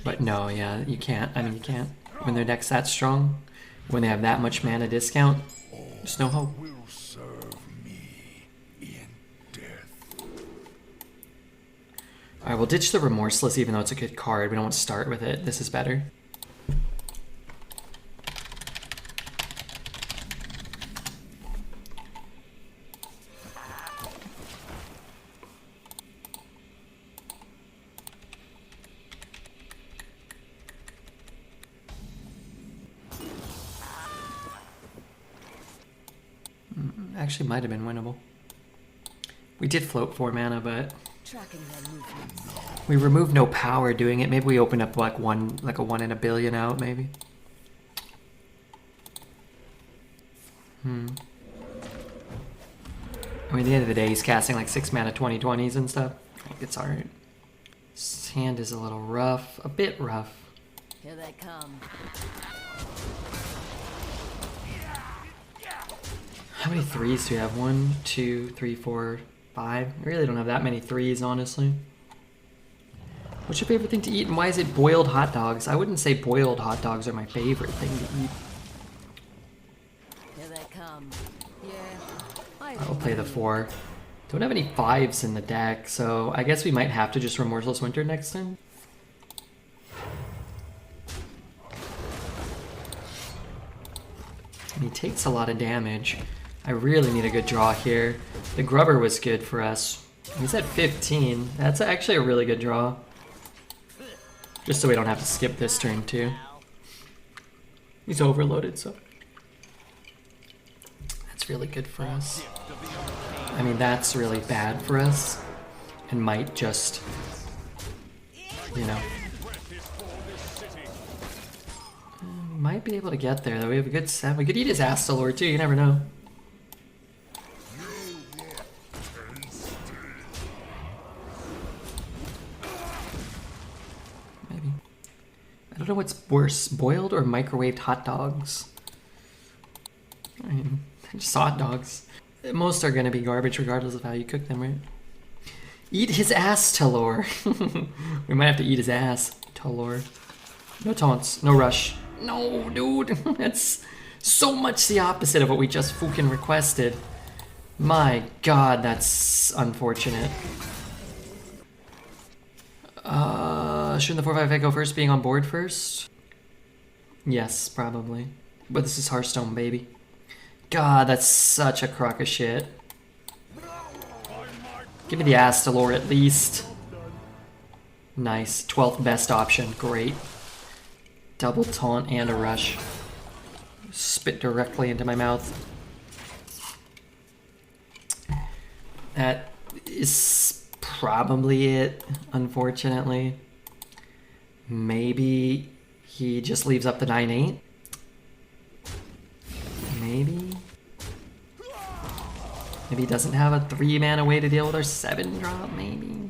But no, yeah, you can't. I mean, you can't. When their deck's that strong, when they have that much mana discount, there's no hope. Alright, we'll ditch the Remorseless even though it's a good card. We don't want to start with it. This is better. Actually might have been winnable. We did float 4 mana, but we removed no power doing it. Maybe we opened up like a 1 in a billion out, maybe. I mean, at the end of the day, he's casting like 6 mana 20/20s and stuff. I think it's alright. His hand is a little rough, a bit rough. Here they come. How many 3s do we have? 1, 2, 3, 4, 5. I really don't have that many 3s, honestly. What's your favorite thing to eat, and why is it boiled hot dogs? I wouldn't say boiled hot dogs are my favorite thing to eat. Here they come. Yeah. I'll play the 4. Don't have any 5s in the deck, so I guess we might have to just Remorseless Winter next turn. And he takes a lot of damage. I really need a good draw here. The Grubber was good for us. He's at 15. That's actually a really good draw. Just so we don't have to skip this turn too. He's overloaded, so that's really good for us. I mean, that's really bad for us. And might just, you know. Might be able to get there though. We have a good 7. We could eat his Astalor too, you never know. Maybe. I don't know what's worse, boiled or microwaved hot dogs. I mean, they're just hot dogs. Most are gonna be garbage regardless of how you cook them, right? Eat his ass, Talor. We might have to eat his ass, Talor. No taunts, no rush. No, dude, that's so much the opposite of what we just fucking requested. My god, that's unfortunate. Shouldn't the 4-5 go first, being on board first? Yes, probably. But this is Hearthstone, baby. God, that's such a crock of shit. Give me the Astalor at least. Nice. 12th best option. Great. Double taunt and a rush. Spit directly into my mouth. That is probably it, unfortunately. Maybe he just leaves up the 9-8. Maybe. Maybe he doesn't have a 3-mana way to deal with our 7-drop, maybe.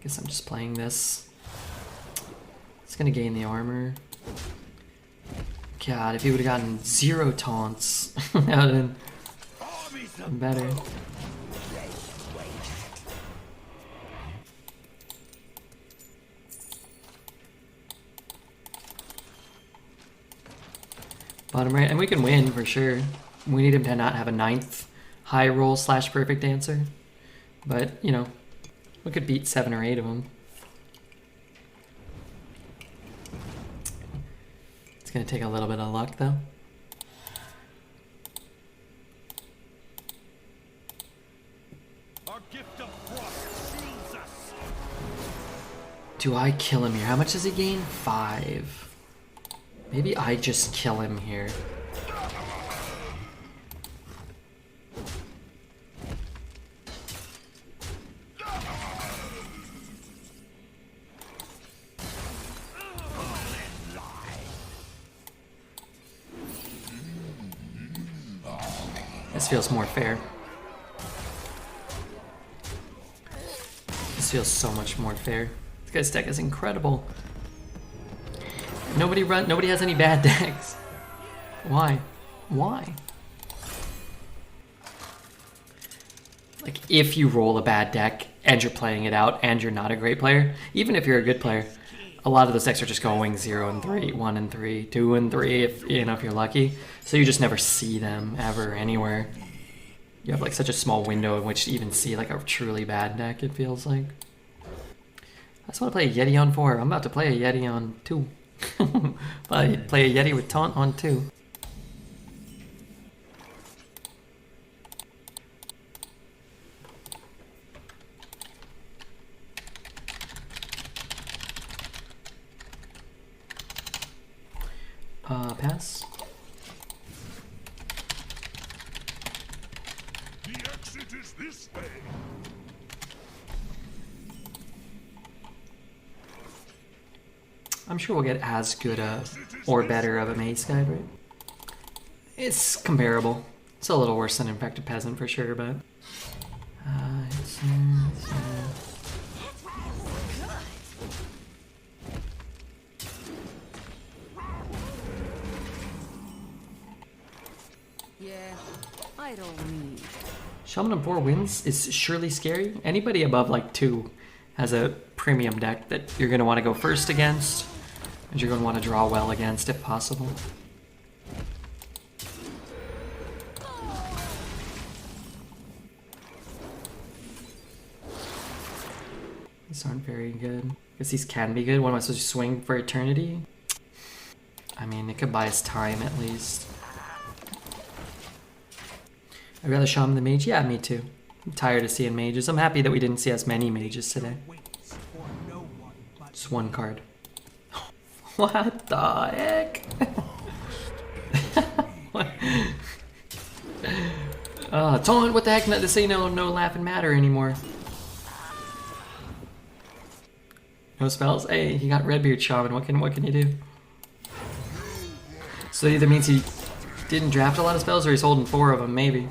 Guess I'm just playing this. It's gonna gain the armor. God, if he would have gotten 0 taunts, that would have been better. Bottom right, and we can win for sure. We need him to not have a 9th high roll / perfect answer. But, you know, we could beat 7 or 8 of them. It's gonna take a little bit of luck though. Our gift of frost shields us. Do I kill him here? How much does he gain? 5. Maybe I just kill him here. This feels more fair. This feels so much more fair. This guy's deck is incredible. Nobody has any bad decks. Why? Why? Like, if you roll a bad deck and you're playing it out and you're not a great player, even if you're a good player, a lot of those decks are just going 0 and 3, 1 and 3, 2 and 3 if you're lucky. So you just never see them ever anywhere. You have like such a small window in which to even see like a truly bad deck, it feels like. I just want to play a Yeti on 4. I'm about to play a Yeti on 2. Play a Yeti with taunt on 2. Pass. The exit is this way. I'm sure we'll get as good or better of a maze guide, right? It's comparable. It's a little worse than Infected Peasant for sure, but... Yeah, I don't need. Shaman on 4 wins is surely scary. Anybody above like 2 has a premium deck that you're going to want to go first against, and you're going to want to draw well against if possible. These aren't very good. Guess these can be good. What am I supposed to swing for eternity? I mean, it could buy us time at least. I'd rather Shaman than Mage? Yeah, me too. I'm tired of seeing mages. I'm happy that we didn't see as many mages today. Just 1 card. What the heck? Taunt, what the heck? This ain't no laughing matter anymore. No spells? Hey, he got Redbeard Shaman. What can you do? So it either means he didn't draft a lot of spells or he's holding 4 of them, maybe.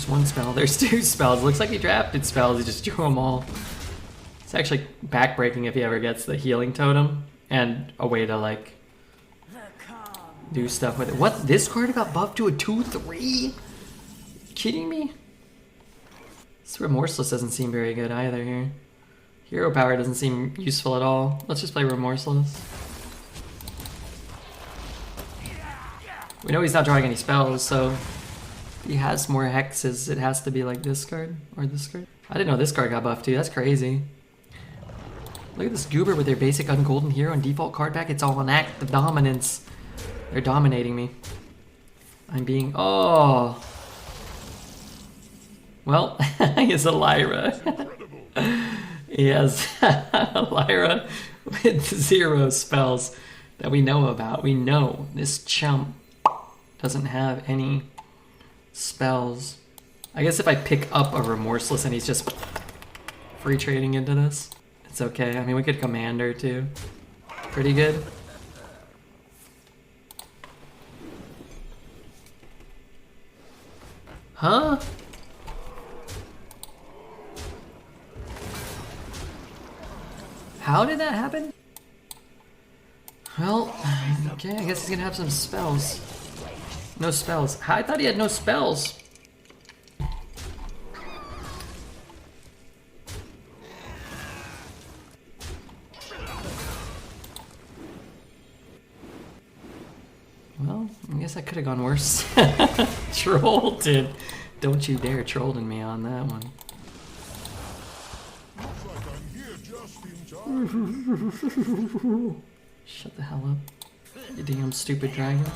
There's one spell. There's two spells. Looks like he drafted spells. He just drew them all. It's actually backbreaking if he ever gets the healing totem and a way to like do stuff with it. What? This card got buffed to a 2/3? Kidding me? This Remorseless doesn't seem very good either here. Hero power doesn't seem useful at all. Let's just play Remorseless. We know he's not drawing any spells, so if he has more hexes, it has to be like this card or this card. I didn't know this card got buffed too. That's crazy. Look at this goober with their basic ungolden hero and default card back. It's all an act of dominance. They're dominating me. I'm being... Oh! Well, he has a Lyra. He has a Lyra with 0 spells that we know about. We know this chump doesn't have any spells. I guess if I pick up a Remorseless and he's just free trading into this, it's okay. I mean, we could Commander too. Pretty good. Huh? How did that happen? Well, okay, I guess he's gonna have some spells. No spells. I thought he had no spells. Well, I guess that could have gone worse. Trolled it. Don't you dare trolling me on that one. Shut the hell up. You damn stupid dragon.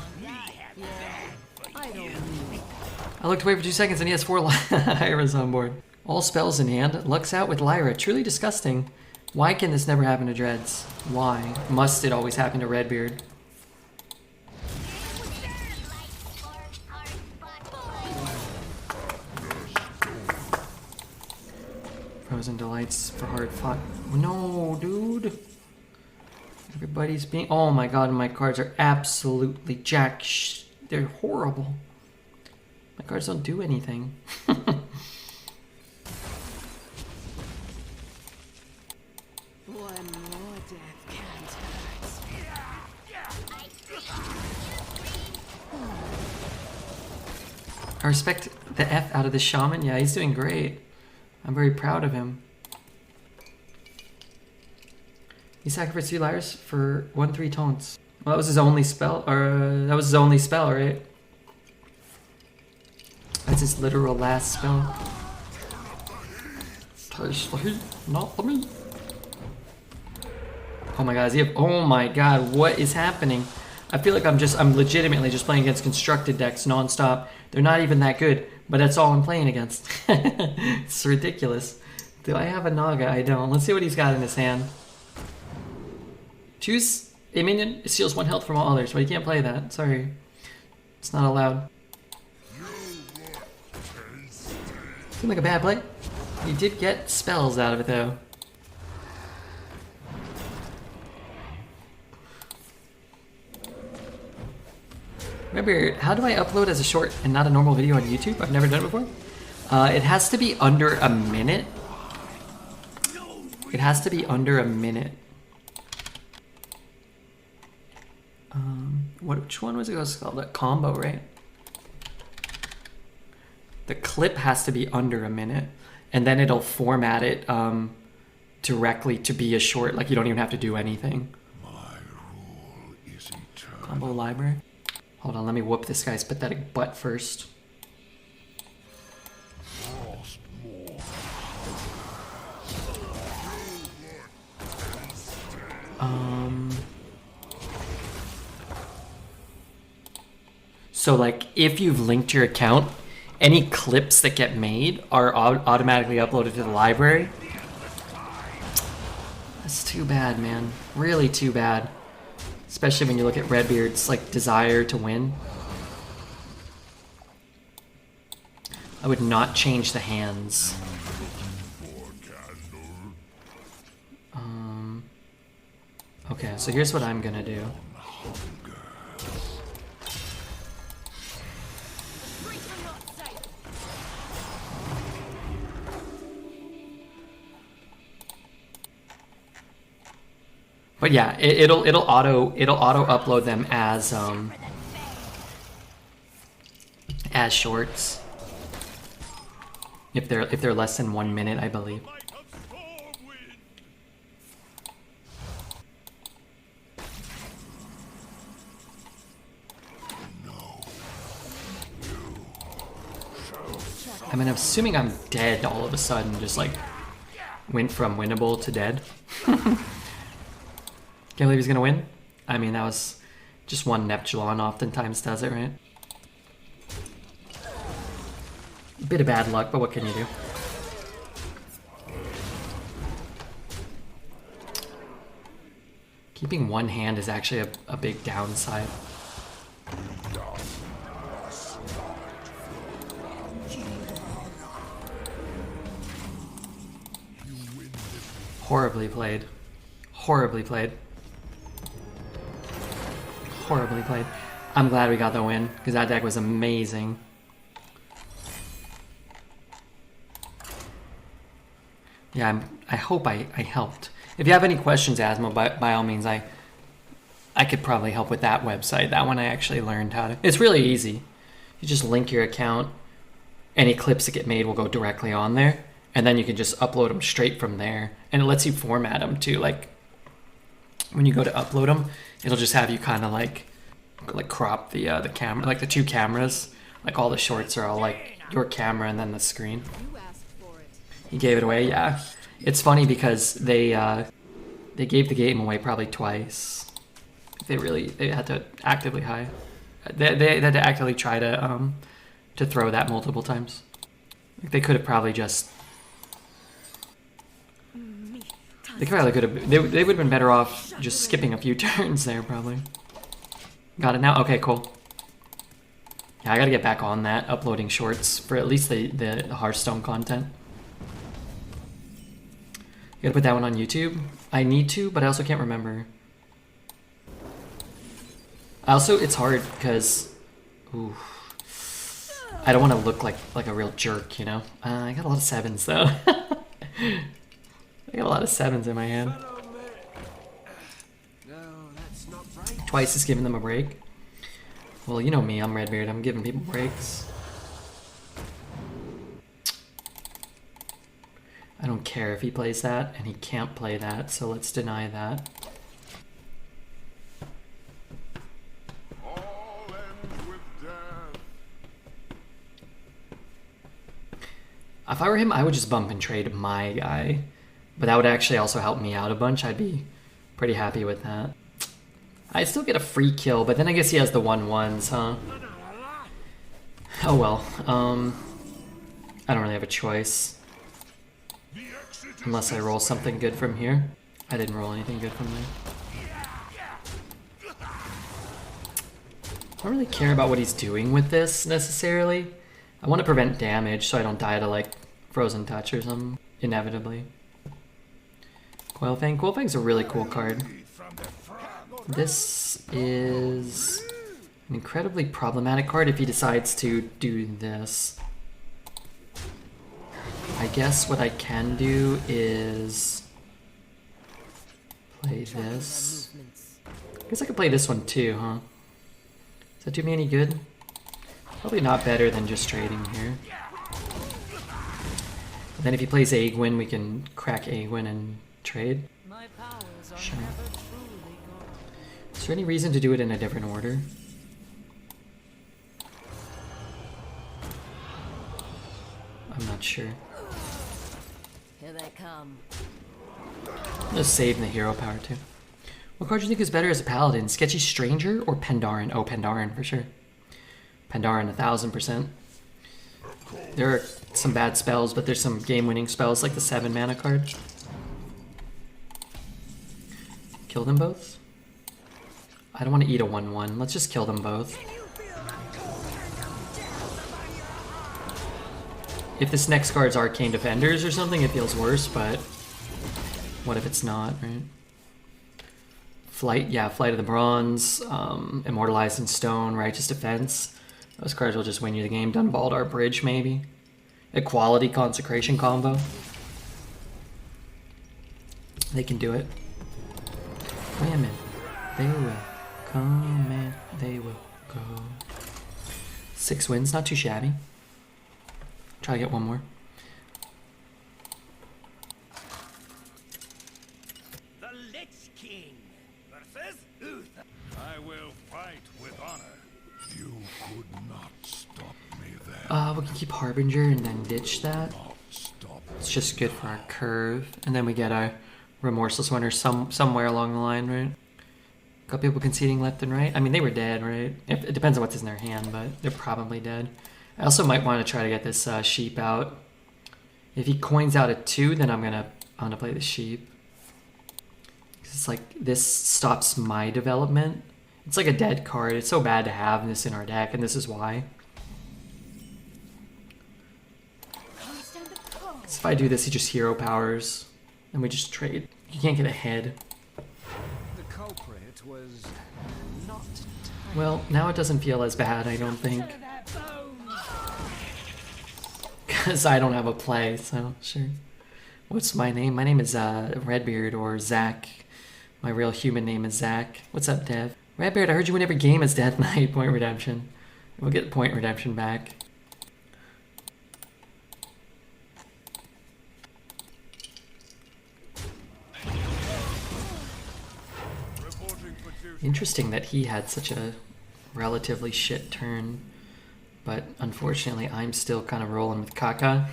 I looked away for 2 seconds and he has 4 Lyras on board. All spells in hand. Lucks out with Lyra. Truly disgusting. Why can this never happen to Dreads? Why? Must it always happen to Redbeard? Frozen Delights for hard fought. No, dude. Everybody's being... Oh my god, my cards are absolutely jack they're horrible. My cards don't do anything. One more death can't hurt. I respect the F out of the Shaman. Yeah, he's doing great. I'm very proud of him. He sacrificed 3 Lyres for 1/3 taunts. Well, that was his only spell, or that was his only spell, right? That's his literal last spell. Taste the heat, not the meat. Oh my god, does he have... Oh my god, what is happening? I feel like I'm legitimately just playing against constructed decks non-stop. They're not even that good, but that's all I'm playing against. It's ridiculous. Do I have a Naga? I don't. Let's see what he's got in his hand. Choose a minion, it steals 1 health from all others, but you can't play that. Sorry. It's not allowed. Seemed like a bad play. You did get spells out of it though. Remember, how do I upload as a short and not a normal video on YouTube? I've never done it before. It has to be under a minute. It has to be under a minute. Which one was it called? A combo, right? The clip has to be under a minute, and then it'll format it directly to be a short. Like you don't even have to do anything. My rule is eternal. Combo library. Hold on, let me whoop this guy's pathetic butt first. So like if you've linked your account, any clips that get made are automatically uploaded to the library. That's too bad, man. Really too bad. Especially when you look at Redbeard's like desire to win. I would not change the hands. Okay, so here's what I'm gonna do. But yeah, it'll auto upload them as shorts if they're less than 1 minute, I believe. Light of Stormwind. I mean, I'm assuming I'm dead all of a sudden, just like went from winnable to dead. Can't believe he's gonna win. I mean, that was just one Neptulon oftentimes does it, right? Bit of bad luck, but what can you do? Keeping one hand is actually a big downside. Horribly played. Horribly played. Horribly played. I'm glad we got the win, because that deck was amazing. Yeah, I hope I helped. If you have any questions, Asmo, by all means, I could probably help with that website. That one I actually learned how to... It's really easy. You just link your account. Any clips that get made will go directly on there. And then you can just upload them straight from there. And it lets you format them too. Like, when you go to upload them, it'll just have you kind of like crop the camera, like the two cameras. Like all the shorts are all like your camera and then the screen. He gave it away, yeah. It's funny because they gave the game away probably twice. They had to actively they had to actively try to throw that multiple times. Like they could have probably just... They probably could have... They would have been better off just skipping a few turns there, probably. Got it now? Okay, cool. Yeah, I gotta get back on that, uploading shorts for at least the Hearthstone content. You gotta put that one on YouTube. I need to, but I also can't remember. It's hard because... Ooh. I don't want to look like a real jerk, you know? I got a lot of 7s, though. I got a lot of 7s in my hand. Twice is giving them a break. Well, you know me, I'm Redbeard. I'm giving people breaks. I don't care if he plays that, and he can't play that, so let's deny that. All ends with death. If I were him, I would just bump and trade my guy. But that would actually also help me out a bunch. I'd be pretty happy with that. I still get a free kill, but then I guess he has the 1/1s, huh? Oh well. I don't really have a choice. Unless I roll something good from here. I didn't roll anything good from there. I don't really care about what he's doing with this, necessarily. I want to prevent damage so I don't die to, like, Frozen Touch or something, inevitably. Coilfang. Coilfang's a really cool card. This is an incredibly problematic card if he decides to do this. I guess what I can do is play this. I guess I could play this one too, huh? Does that do me any good? Probably not better than just trading here. And then if he plays Aegwin, we can crack Aegwin and trade. Sure. Is there any reason to do it in a different order? I'm not sure. Here they come. I'm gonna save the hero power too. What card do you think is better as a paladin? Sketchy Stranger or Pandaren? Oh, Pandaren for sure. Pandaren 1000%. There are some bad spells, but there's some game-winning spells like the 7 mana card. Kill them both? I don't want to eat a 1/1. Let's just kill them both. If this next card's Arcane Defenders or something, it feels worse, but what if it's not, right? Flight, yeah, Flight of the Bronze, Immortalized in Stone, Righteous Defense. Those cards will just win you the game. Dunbaldar Bridge, maybe. Equality Consecration combo. They can do it. Swim in, they will come and they will go. 6 wins, not too shabby. Try to get one more. The Lich King versus Uther. I will fight with honor. You could not stop me there. We can keep Harbinger and then ditch that. Not stop. It's just good for our curve. And then we get our Remorseless Winner somewhere along the line, right? Got people conceding left and right. I mean, they were dead, right? It depends on what's in their hand, but they're probably dead. I also might want to try to get this sheep out. If he coins out a 2, then I'm gonna play the sheep. It's like this stops my development. It's like a dead card. It's so bad to have this in our deck, and this is why. So if I do this, he just hero powers, and we just trade. You can't get ahead. The culprit was not. Well, now it doesn't feel as bad, I don't think. Because I don't have a play, so sure. What's my name? My name is Redbeard or Zach. My real human name is Zach. What's up, Dev? Redbeard, I heard you win every game as Death Knight. Point redemption. We'll get point redemption back. Interesting that he had such a relatively shit turn, but unfortunately I'm still kind of rolling with Kaka.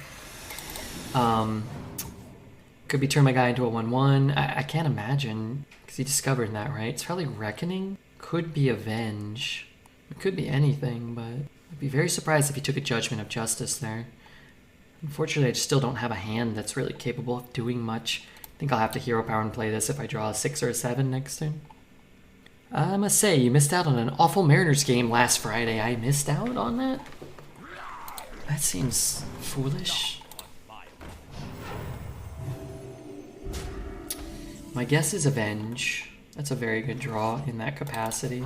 Could be turn my guy into a 1/1. I can't imagine, because he discovered that, right? It's probably Reckoning. Could be Avenge. It could be anything, but I'd be very surprised if he took a Judgment of Justice there. Unfortunately, I still don't have a hand that's really capable of doing much. I think I'll have to hero power and play this if I draw a 6 or a 7 next turn. I must say, you missed out on an awful Mariners game last Friday. I missed out on that? That seems foolish. My guess is Avenge. That's a very good draw in that capacity.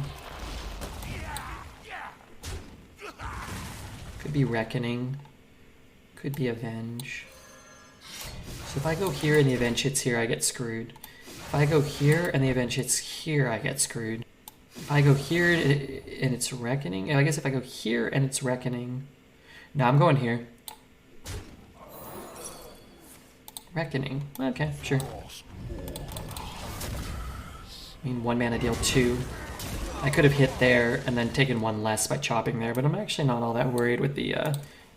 Could be Reckoning. Could be Avenge. So if I go here and the Avenge hits here, I get screwed. If I go here and the Avenge hits here, I get screwed. If I go here and it's Reckoning, I guess if I go here and it's Reckoning. No, I'm going here. Reckoning. Okay, sure. I mean, 1 mana deal 2. I could have hit there and then taken 1 less by chopping there, but I'm actually not all that worried with the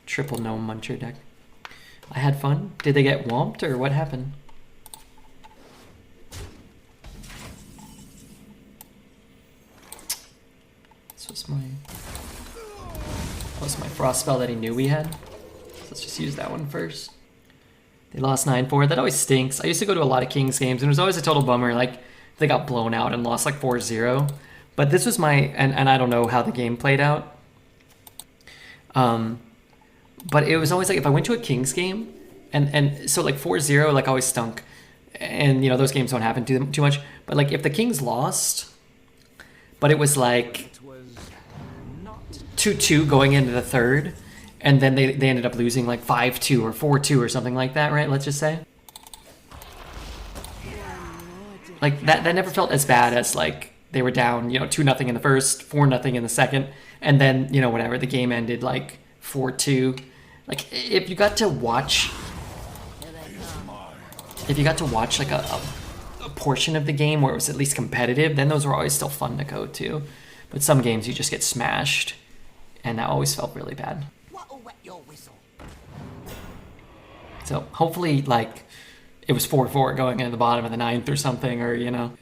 triple gnome muncher deck. I had fun. Did they get whomped or what happened? This was my frost spell that he knew we had. So let's just use that one first. They lost 9-4. That always stinks. I used to go to a lot of Kings games and it was always a total bummer. Like, they got blown out and lost like 4-0. But this was my, and I don't know how the game played out. But it was always like if I went to a Kings game and so like 4-0 like always stunk. And you know, those games don't happen too much. But like if the Kings lost, but it was like 2-2 going into the third, and then they ended up losing like 5-2 or 4-2 or something like that, right? Let's just say. Like that never felt as bad as like they were down, you know, 2-0 in the first, 4-0 in the second, and then, you know, whatever, the game ended like 4-2. Like if you got to watch like a portion of the game where it was at least competitive, then those were always still fun to go to. But some games you just get smashed, and that always felt really bad. What'll wet your whistle? So hopefully, like, it was 4-4 going into the bottom of the 9th or something, or, you know,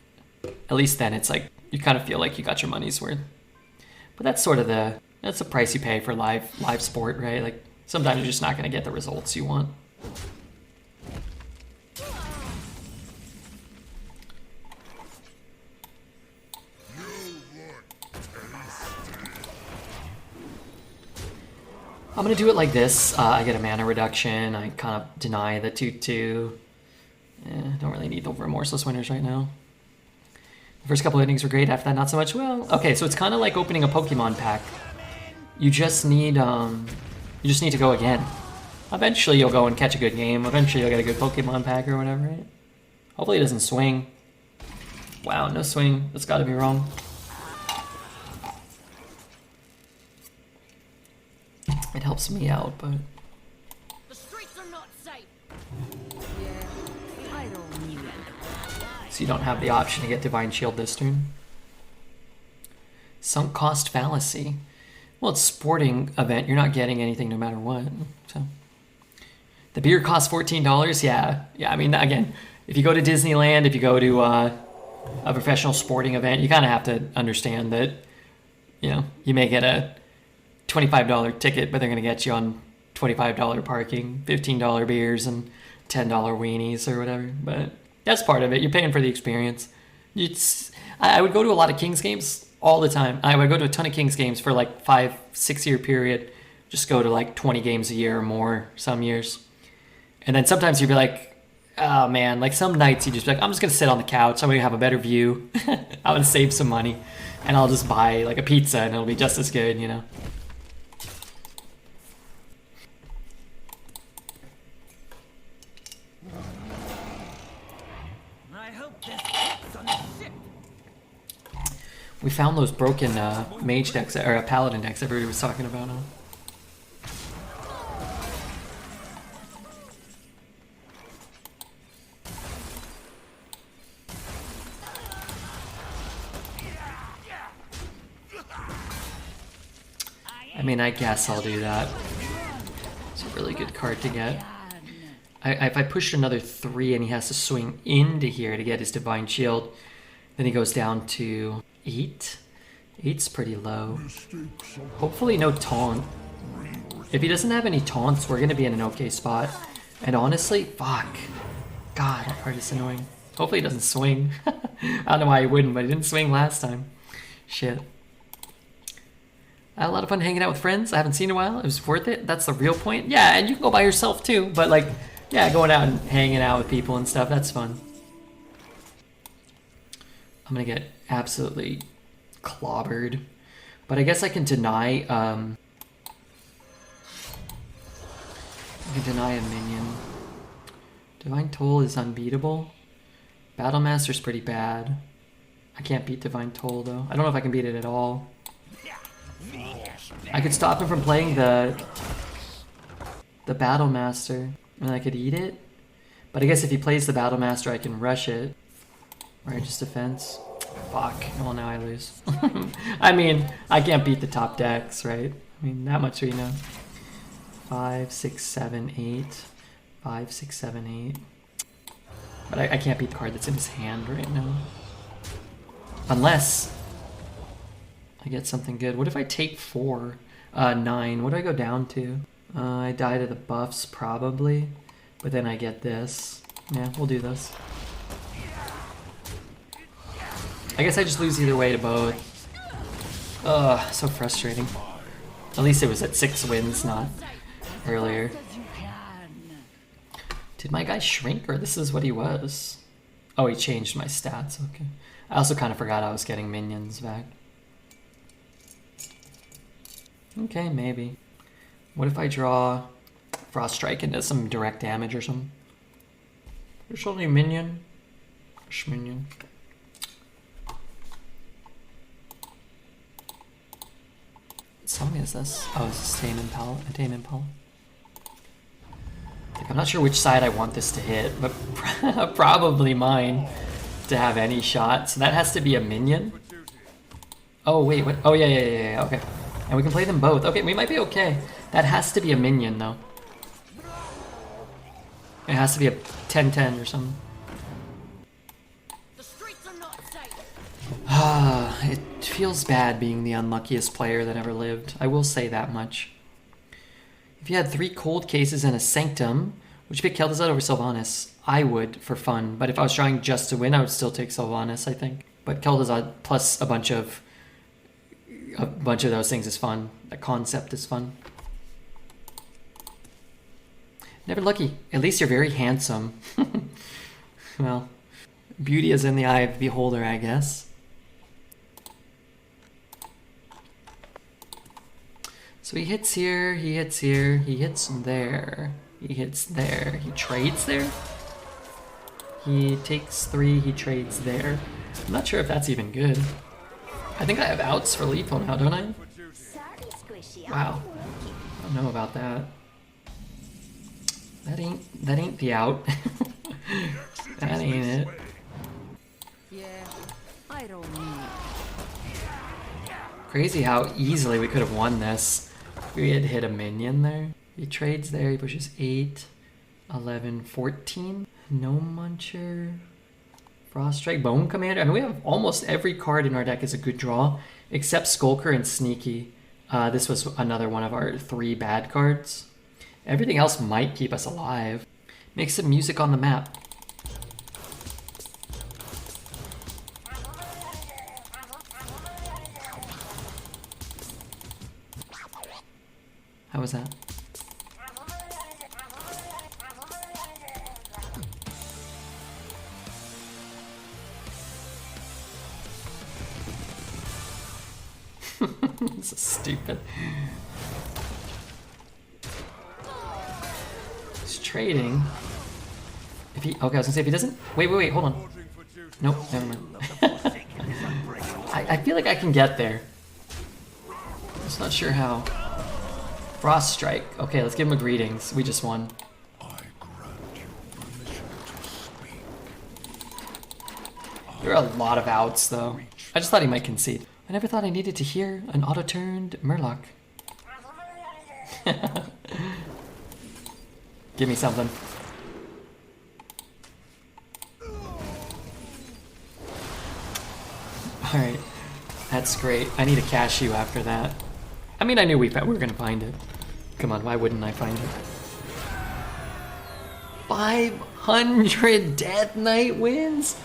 at least then it's like, you kind of feel like you got your money's worth. But that's sort of that's the price you pay for live sport, right? Like, sometimes you're just not going to get the results you want. I'm going to do it like this. I get a mana reduction. I kind of deny the 2-2. Don't really need the Remorseless Winners right now. The first couple of innings were great. After that, not so much. Well, okay, so it's kind of like opening a Pokemon pack. You just need to go again. Eventually, you'll go and catch a good game. Eventually, you'll get a good Pokemon pack or whatever, right? Hopefully, it doesn't swing. Wow, no swing. That's gotta be wrong. It helps me out, but... The streets are not safe. Yeah, I don't need it. So you don't have the option to get Divine Shield this turn. Sunk cost fallacy. Well, it's sporting event. You're not getting anything no matter what. So the beer costs $14. Yeah. I mean, again, if you go to Disneyland, if you go to a professional sporting event, you kind of have to understand that, you know, you may get a $25 ticket, but they're going to get you on $25 parking, $15 beers, and $10 weenies or whatever. But that's part of it. You're paying for the experience. I would go to a lot of Kings games all the time. I would go to a ton of Kings games for like 5-6 year period. Just go to like 20 games a year or more some years. And then sometimes you'd be like, oh man, like some nights you just be like, I'm just going to sit on the couch. I'm going to have a better view. I'm going to save some money. And I'll just buy like a pizza and it'll be just as good, you know? I hope this fits on the ship. We found those broken mage decks, or paladin decks everybody was talking about. Huh? I mean, I guess I'll do that. It's a really good card to get. If I push another 3 and he has to swing into here to get his Divine Shield, then he goes down to 8. 8's pretty low. Hopefully no taunt. If he doesn't have any taunts, we're going to be in an okay spot. And honestly, fuck. God, that card is annoying. Hopefully he doesn't swing. I don't know why he wouldn't, but he didn't swing last time. Shit. I had a lot of fun hanging out with friends I haven't seen in a while. It was worth it. That's the real point. Yeah, and you can go by yourself too. But like, yeah, going out and hanging out with people and stuff, that's fun. I'm going to get absolutely clobbered. But I guess I can deny... I can deny a minion. Divine Toll is unbeatable. Battle Master's pretty bad. I can't beat Divine Toll though. I don't know if I can beat it at all. I could stop him from playing the Battle Master, and I could eat it. But I guess if he plays the Battle Master, I can rush it. Right, just defense. Fuck. Well, now I lose. I mean, I can't beat the top decks, right? I mean, that much we know. 5, 6, 7, 8. 5, 6, 7, 8. But I can't beat the card that's in his hand right now. Unless I get something good. What if I take 4? 9. What do I go down to? I die to the buffs, probably. But then I get this. Yeah, we'll do this. I guess I just lose either way to both. Ugh, so frustrating. At least it was at 6 wins, not earlier. Did my guy shrink, or this is what he was? Oh, he changed my stats, okay. I also kind of forgot I was getting minions back. Okay, maybe. What if I draw Frost Strike and does some direct damage or something? There's only a minion. Minion. What song is this? Oh, it's Tame Impala. Tame Impala. Like, I'm not sure which side I want this to hit, but probably mine to have any shot. So that has to be a minion. Oh wait, what? Oh yeah, okay. And we can play them both. Okay, we might be okay. That has to be a minion though. It has to be a 10-10 or something. The streets are not safe. It feels bad being the unluckiest player that ever lived. I will say that much. If you had 3 cold cases and a sanctum, would you pick Kel'Thuzad over Sylvanas? I would, for fun. But if I was trying just to win, I would still take Sylvanas, I think. But Kel'Thuzad plus a bunch of those things is fun. The concept is fun. Never lucky. At least you're very handsome. Well, beauty is in the eye of the beholder, I guess. So he hits here, he hits here, he hits there, he hits there, he trades there? He takes 3, he trades there. I'm not sure if that's even good. I think I have outs for lethal now, don't I? Wow. I don't know about that. That ain't the out. That ain't it. Yeah, I don't need. Crazy how easily we could have won this if we had hit a minion there. He trades there, he pushes 8, 11, 14. No Muncher. Frost Strike, Bone Commander. I mean, we have almost every card in our deck is a good draw, except Skulker and Sneaky. This was another one of our 3 bad cards. Everything else might keep us alive. Make some music on the map. How was that? This is stupid. He's trading. If he, okay, I was gonna say if he doesn't. Wait, hold on. Nope, never mind. I feel like I can get there. Just not sure how. Frost Strike. Okay, let's give him a greetings. We just won. I grant you permission to speak. There are a lot of outs, though. I just thought he might concede. I never thought I needed to hear an auto-turned Murloc. Give me something. Alright. That's great. I need a cashew after that. I mean, I knew we were gonna find it. Come on, why wouldn't I find it? 500 Death Knight wins?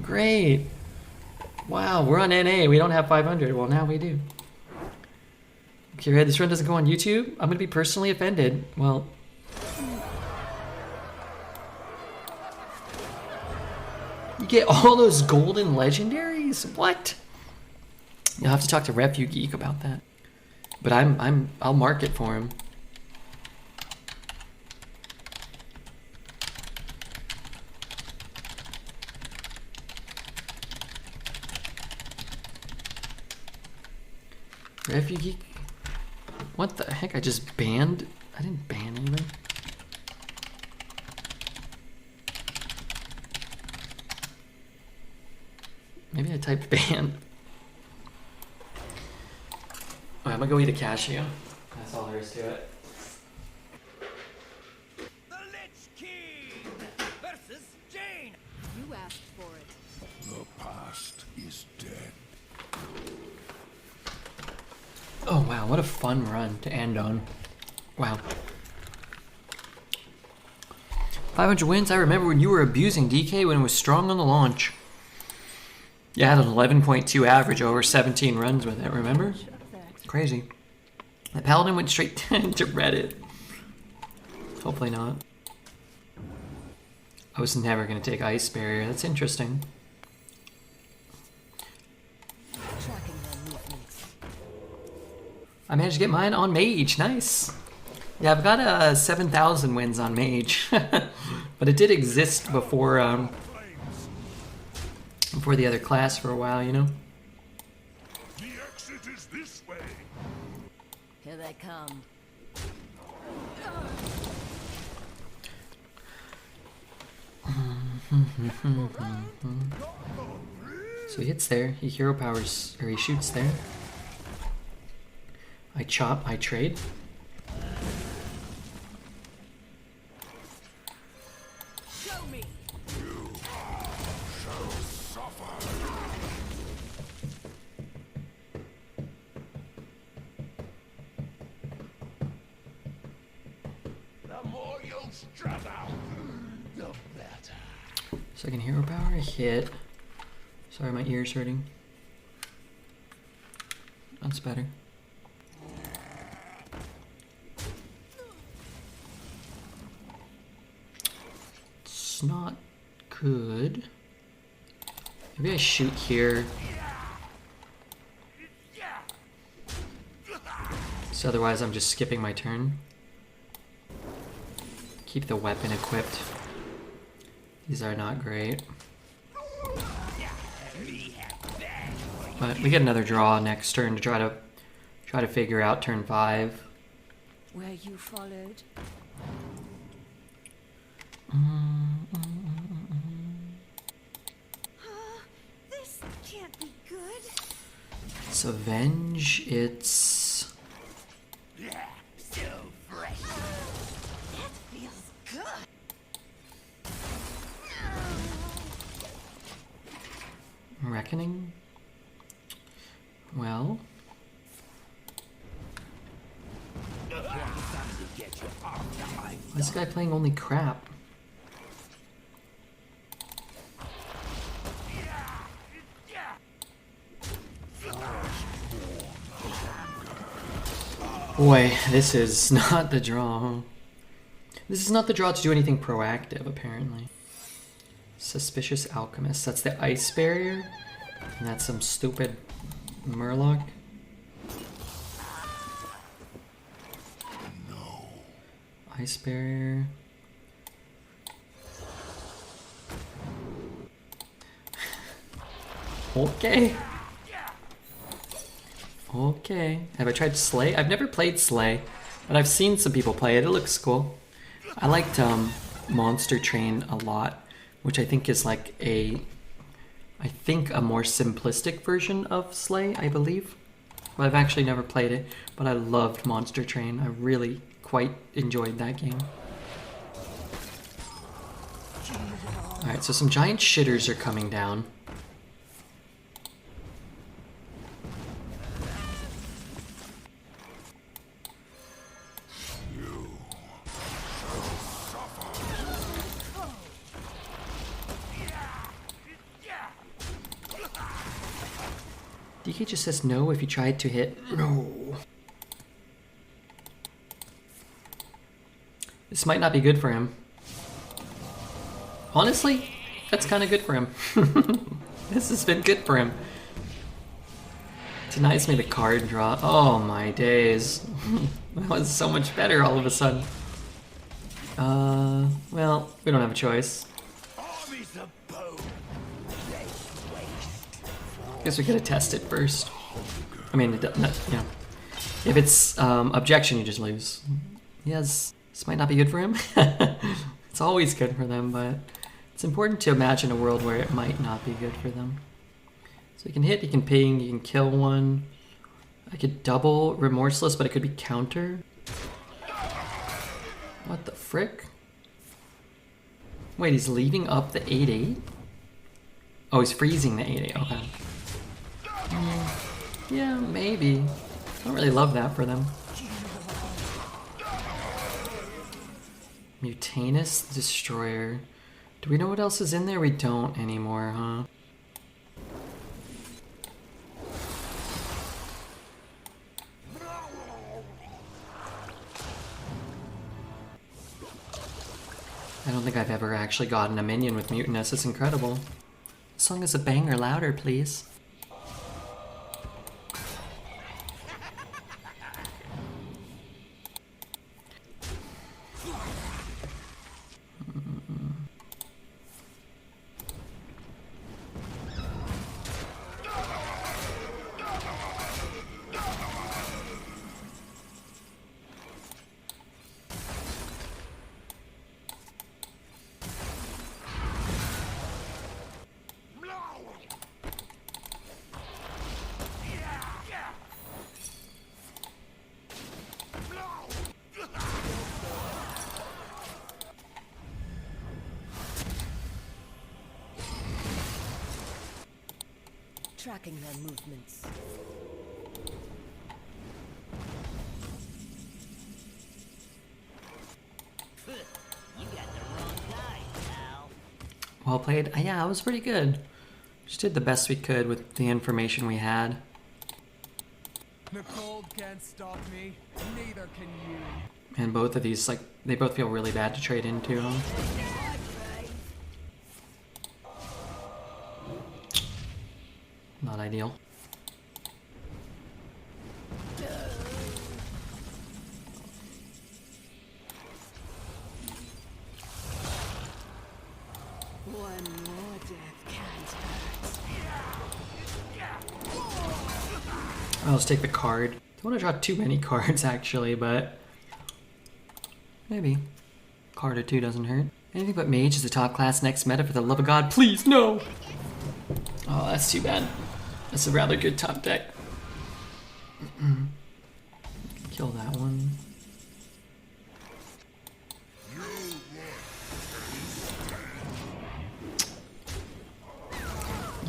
Great. Wow, we're on NA. We don't have 500. Well, now we do. Okay, Red, this run doesn't go on YouTube. I'm gonna be personally offended. Well, you get all those golden legendaries? What? You'll have to talk to Refu Geek about that. But I'll mark it for him. Refu Geek? What the heck? I just banned? I didn't ban anything. Maybe I typed ban. Alright, I'm gonna go eat a cashew. That's all there is to it. The Lich King versus Jane. You asked for it. The past is dead. Oh wow, what a fun run to end on. Wow. 500 wins? I remember when you were abusing DK when it was strong on the launch. You had an 11.2 average over 17 runs with it, remember? Crazy. The Paladin went straight to Reddit. Hopefully not. I was never going to take Ice Barrier. That's interesting. Tracking their movements. I managed to get mine on Mage. Nice. Yeah, I've got 7,000 wins on Mage. But it did exist before the other class for a while, you know? The exit is this way. Here they come. So he hits there, he hero powers, or he shoots there. I chop, I trade. Show me. The more you strut out, the better. Second hero power, hit. Sorry, my ear's hurting. That's better. It's not good. Maybe I shoot here. So otherwise I'm just skipping my turn. Keep the weapon equipped. These are not great. But we get another draw next turn to try to figure out turn 5. Where you followed. This can't be good. It's Avenge, it's... So fresh. That feels good. Reckoning? Well... Why is this guy playing only crap? Boy, this is not the draw. This is not the draw to do anything proactive, apparently. Suspicious Alchemist. That's the ice barrier. And that's some stupid Murloc. No. Ice barrier. Okay. Okay. Have I tried Slay? I've never played Slay, but I've seen some people play it. It looks cool. I liked Monster Train a lot, which I think is like a more simplistic version of Slay, I believe. Well, I've actually never played it, but I loved Monster Train. I really quite enjoyed that game. Alright, so some giant shitters are coming down. DK just says no if you tried to hit. No. This might not be good for him. Honestly, that's kind of good for him. This has been good for him. Denies me the card draw. Oh my days. That was so much better all of a sudden. Well, we don't have a choice. Armies of bone. Guess we could have tested first. I mean, if it's objection, you just lose. Yes, this might not be good for him. It's always good for them, but it's important to imagine a world where it might not be good for them. So you can hit, you can ping, you can kill one. I could double Remorseless, but it could be counter. What the frick? Wait, he's leaving up the 8-8? Oh, he's freezing the 8-8, okay. Yeah, maybe. I don't really love that for them. Mutanus Destroyer. Do we know what else is in there? We don't anymore, huh? I don't think I've ever actually gotten a minion with Mutanus. It's incredible. This song is a banger. Louder, please. Tracking their movements. You got the wrong guy, pal. Well played. Yeah, it was pretty good. Just did the best we could with the information we had. The cold can't stop me, neither can you. And both of these, like, they both feel really bad to trade into. Not ideal. I'll just take the card. Don't want to draw too many cards actually, but maybe. Card or two doesn't hurt. Anything but mage is a top class next meta, for the love of God, please, no! Oh, that's too bad. That's a rather good top deck. Kill that one.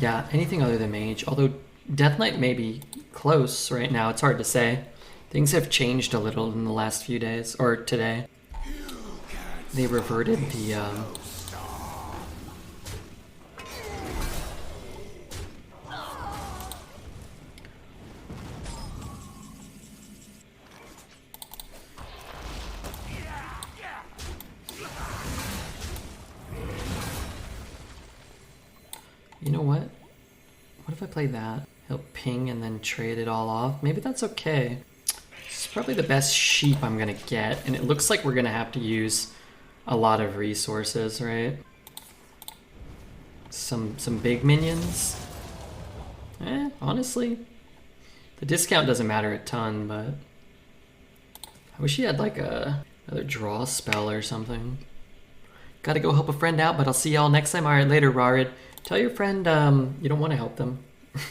Yeah, anything other than mage. Although Death Knight may be close right now. It's hard to say. Things have changed a little in the last few days, or today. They reverted the You know what? What if I play that? He'll ping and then trade it all off. Maybe that's okay. It's probably the best sheep I'm gonna get, and it looks like we're gonna have to use a lot of resources, right? Some big minions. Honestly, the discount doesn't matter a ton, but I wish he had like another draw spell or something. Gotta go help a friend out, but I'll see y'all next time. Alright, later, Rarid. Tell your friend you don't want to help them.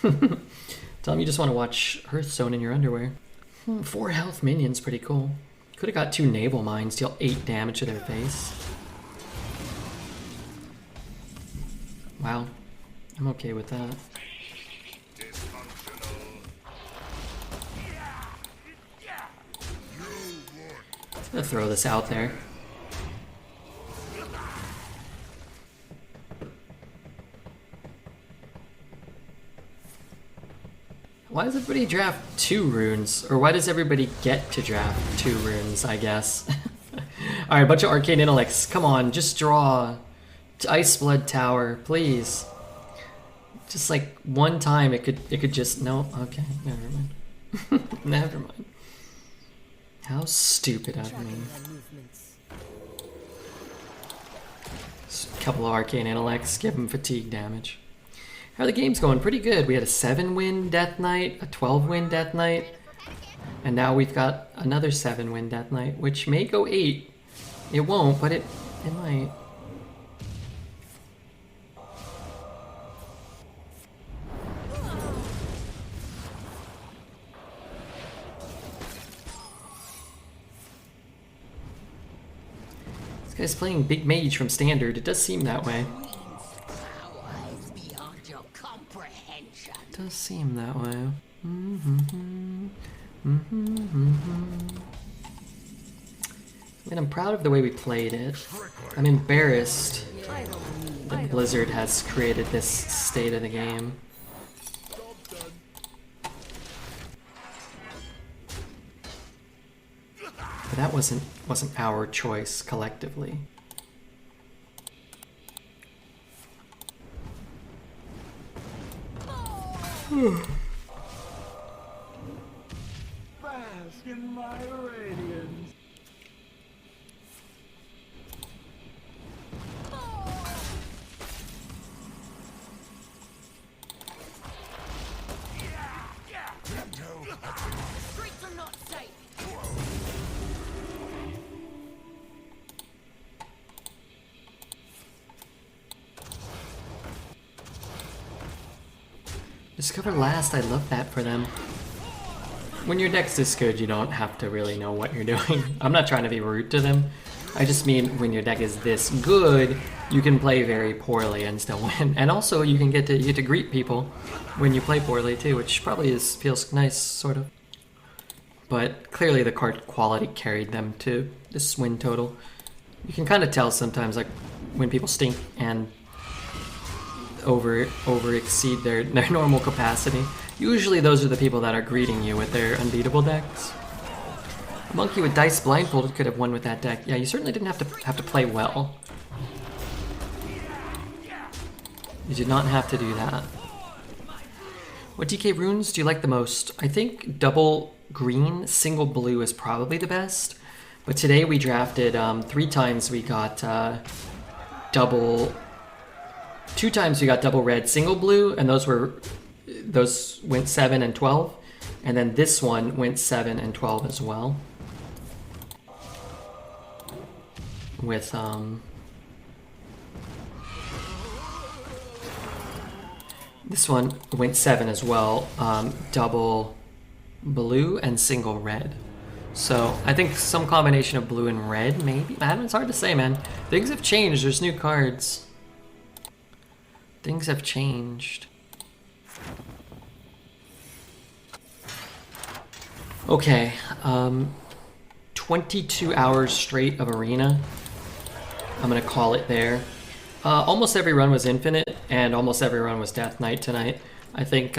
Tell them you just want to watch Hearthstone in your underwear. 4 health minions, pretty cool. Could have got 2 naval mines, deal 8 damage to their face. Wow, I'm okay with that. I'm gonna throw this out there. Why does everybody draft 2 runes? Or why does everybody get to draft 2 runes, I guess? Alright, bunch of arcane intellects. Come on, just draw Ice Blood Tower, please. Just like one time it could just no, okay, never mind. Never mind. How stupid of me. Just a couple of arcane intellects, give them fatigue damage. How are the games going? Pretty good. We had a 7-win Death Knight, a 12-win Death Knight, and now we've got another 7-win Death Knight, which may go 8. It won't, but it might. This guy's playing Big Mage from Standard. It does seem that way. It does seem that way. And I'm proud of the way we played it. I'm embarrassed that Blizzard has created this state of the game. But that wasn't our choice collectively. Bask in my radiance. Streets are not safe. Discover last, I love that for them. When your deck's this good, you don't have to really know what you're doing. I'm not trying to be rude to them. I just mean when your deck is this good, you can play very poorly and still win. And also you get to greet people when you play poorly too, which probably feels nice, sort of. But clearly the card quality carried them to this win total. You can kind of tell sometimes, like when people stink and over exceed their normal capacity. Usually those are the people that are greeting you with their unbeatable decks. A monkey with dice blindfolded could have won with that deck. Yeah, you certainly didn't have to play well. You did not have to do that. What DK runes do you like the most? I think double green, single blue is probably the best. But today we drafted 3 times we got double. 2 times we got double red, single blue, and those went 7 and 12. And then this one went 7 and 12 as well. With this one went 7 as well, double blue and single red. So I think some combination of blue and red, maybe? Man, it's hard to say, man. Things have changed. There's new cards. Things have changed. Okay, 22 hours straight of arena. I'm gonna call it there. Almost every run was infinite, and almost every run was Death Knight tonight. I think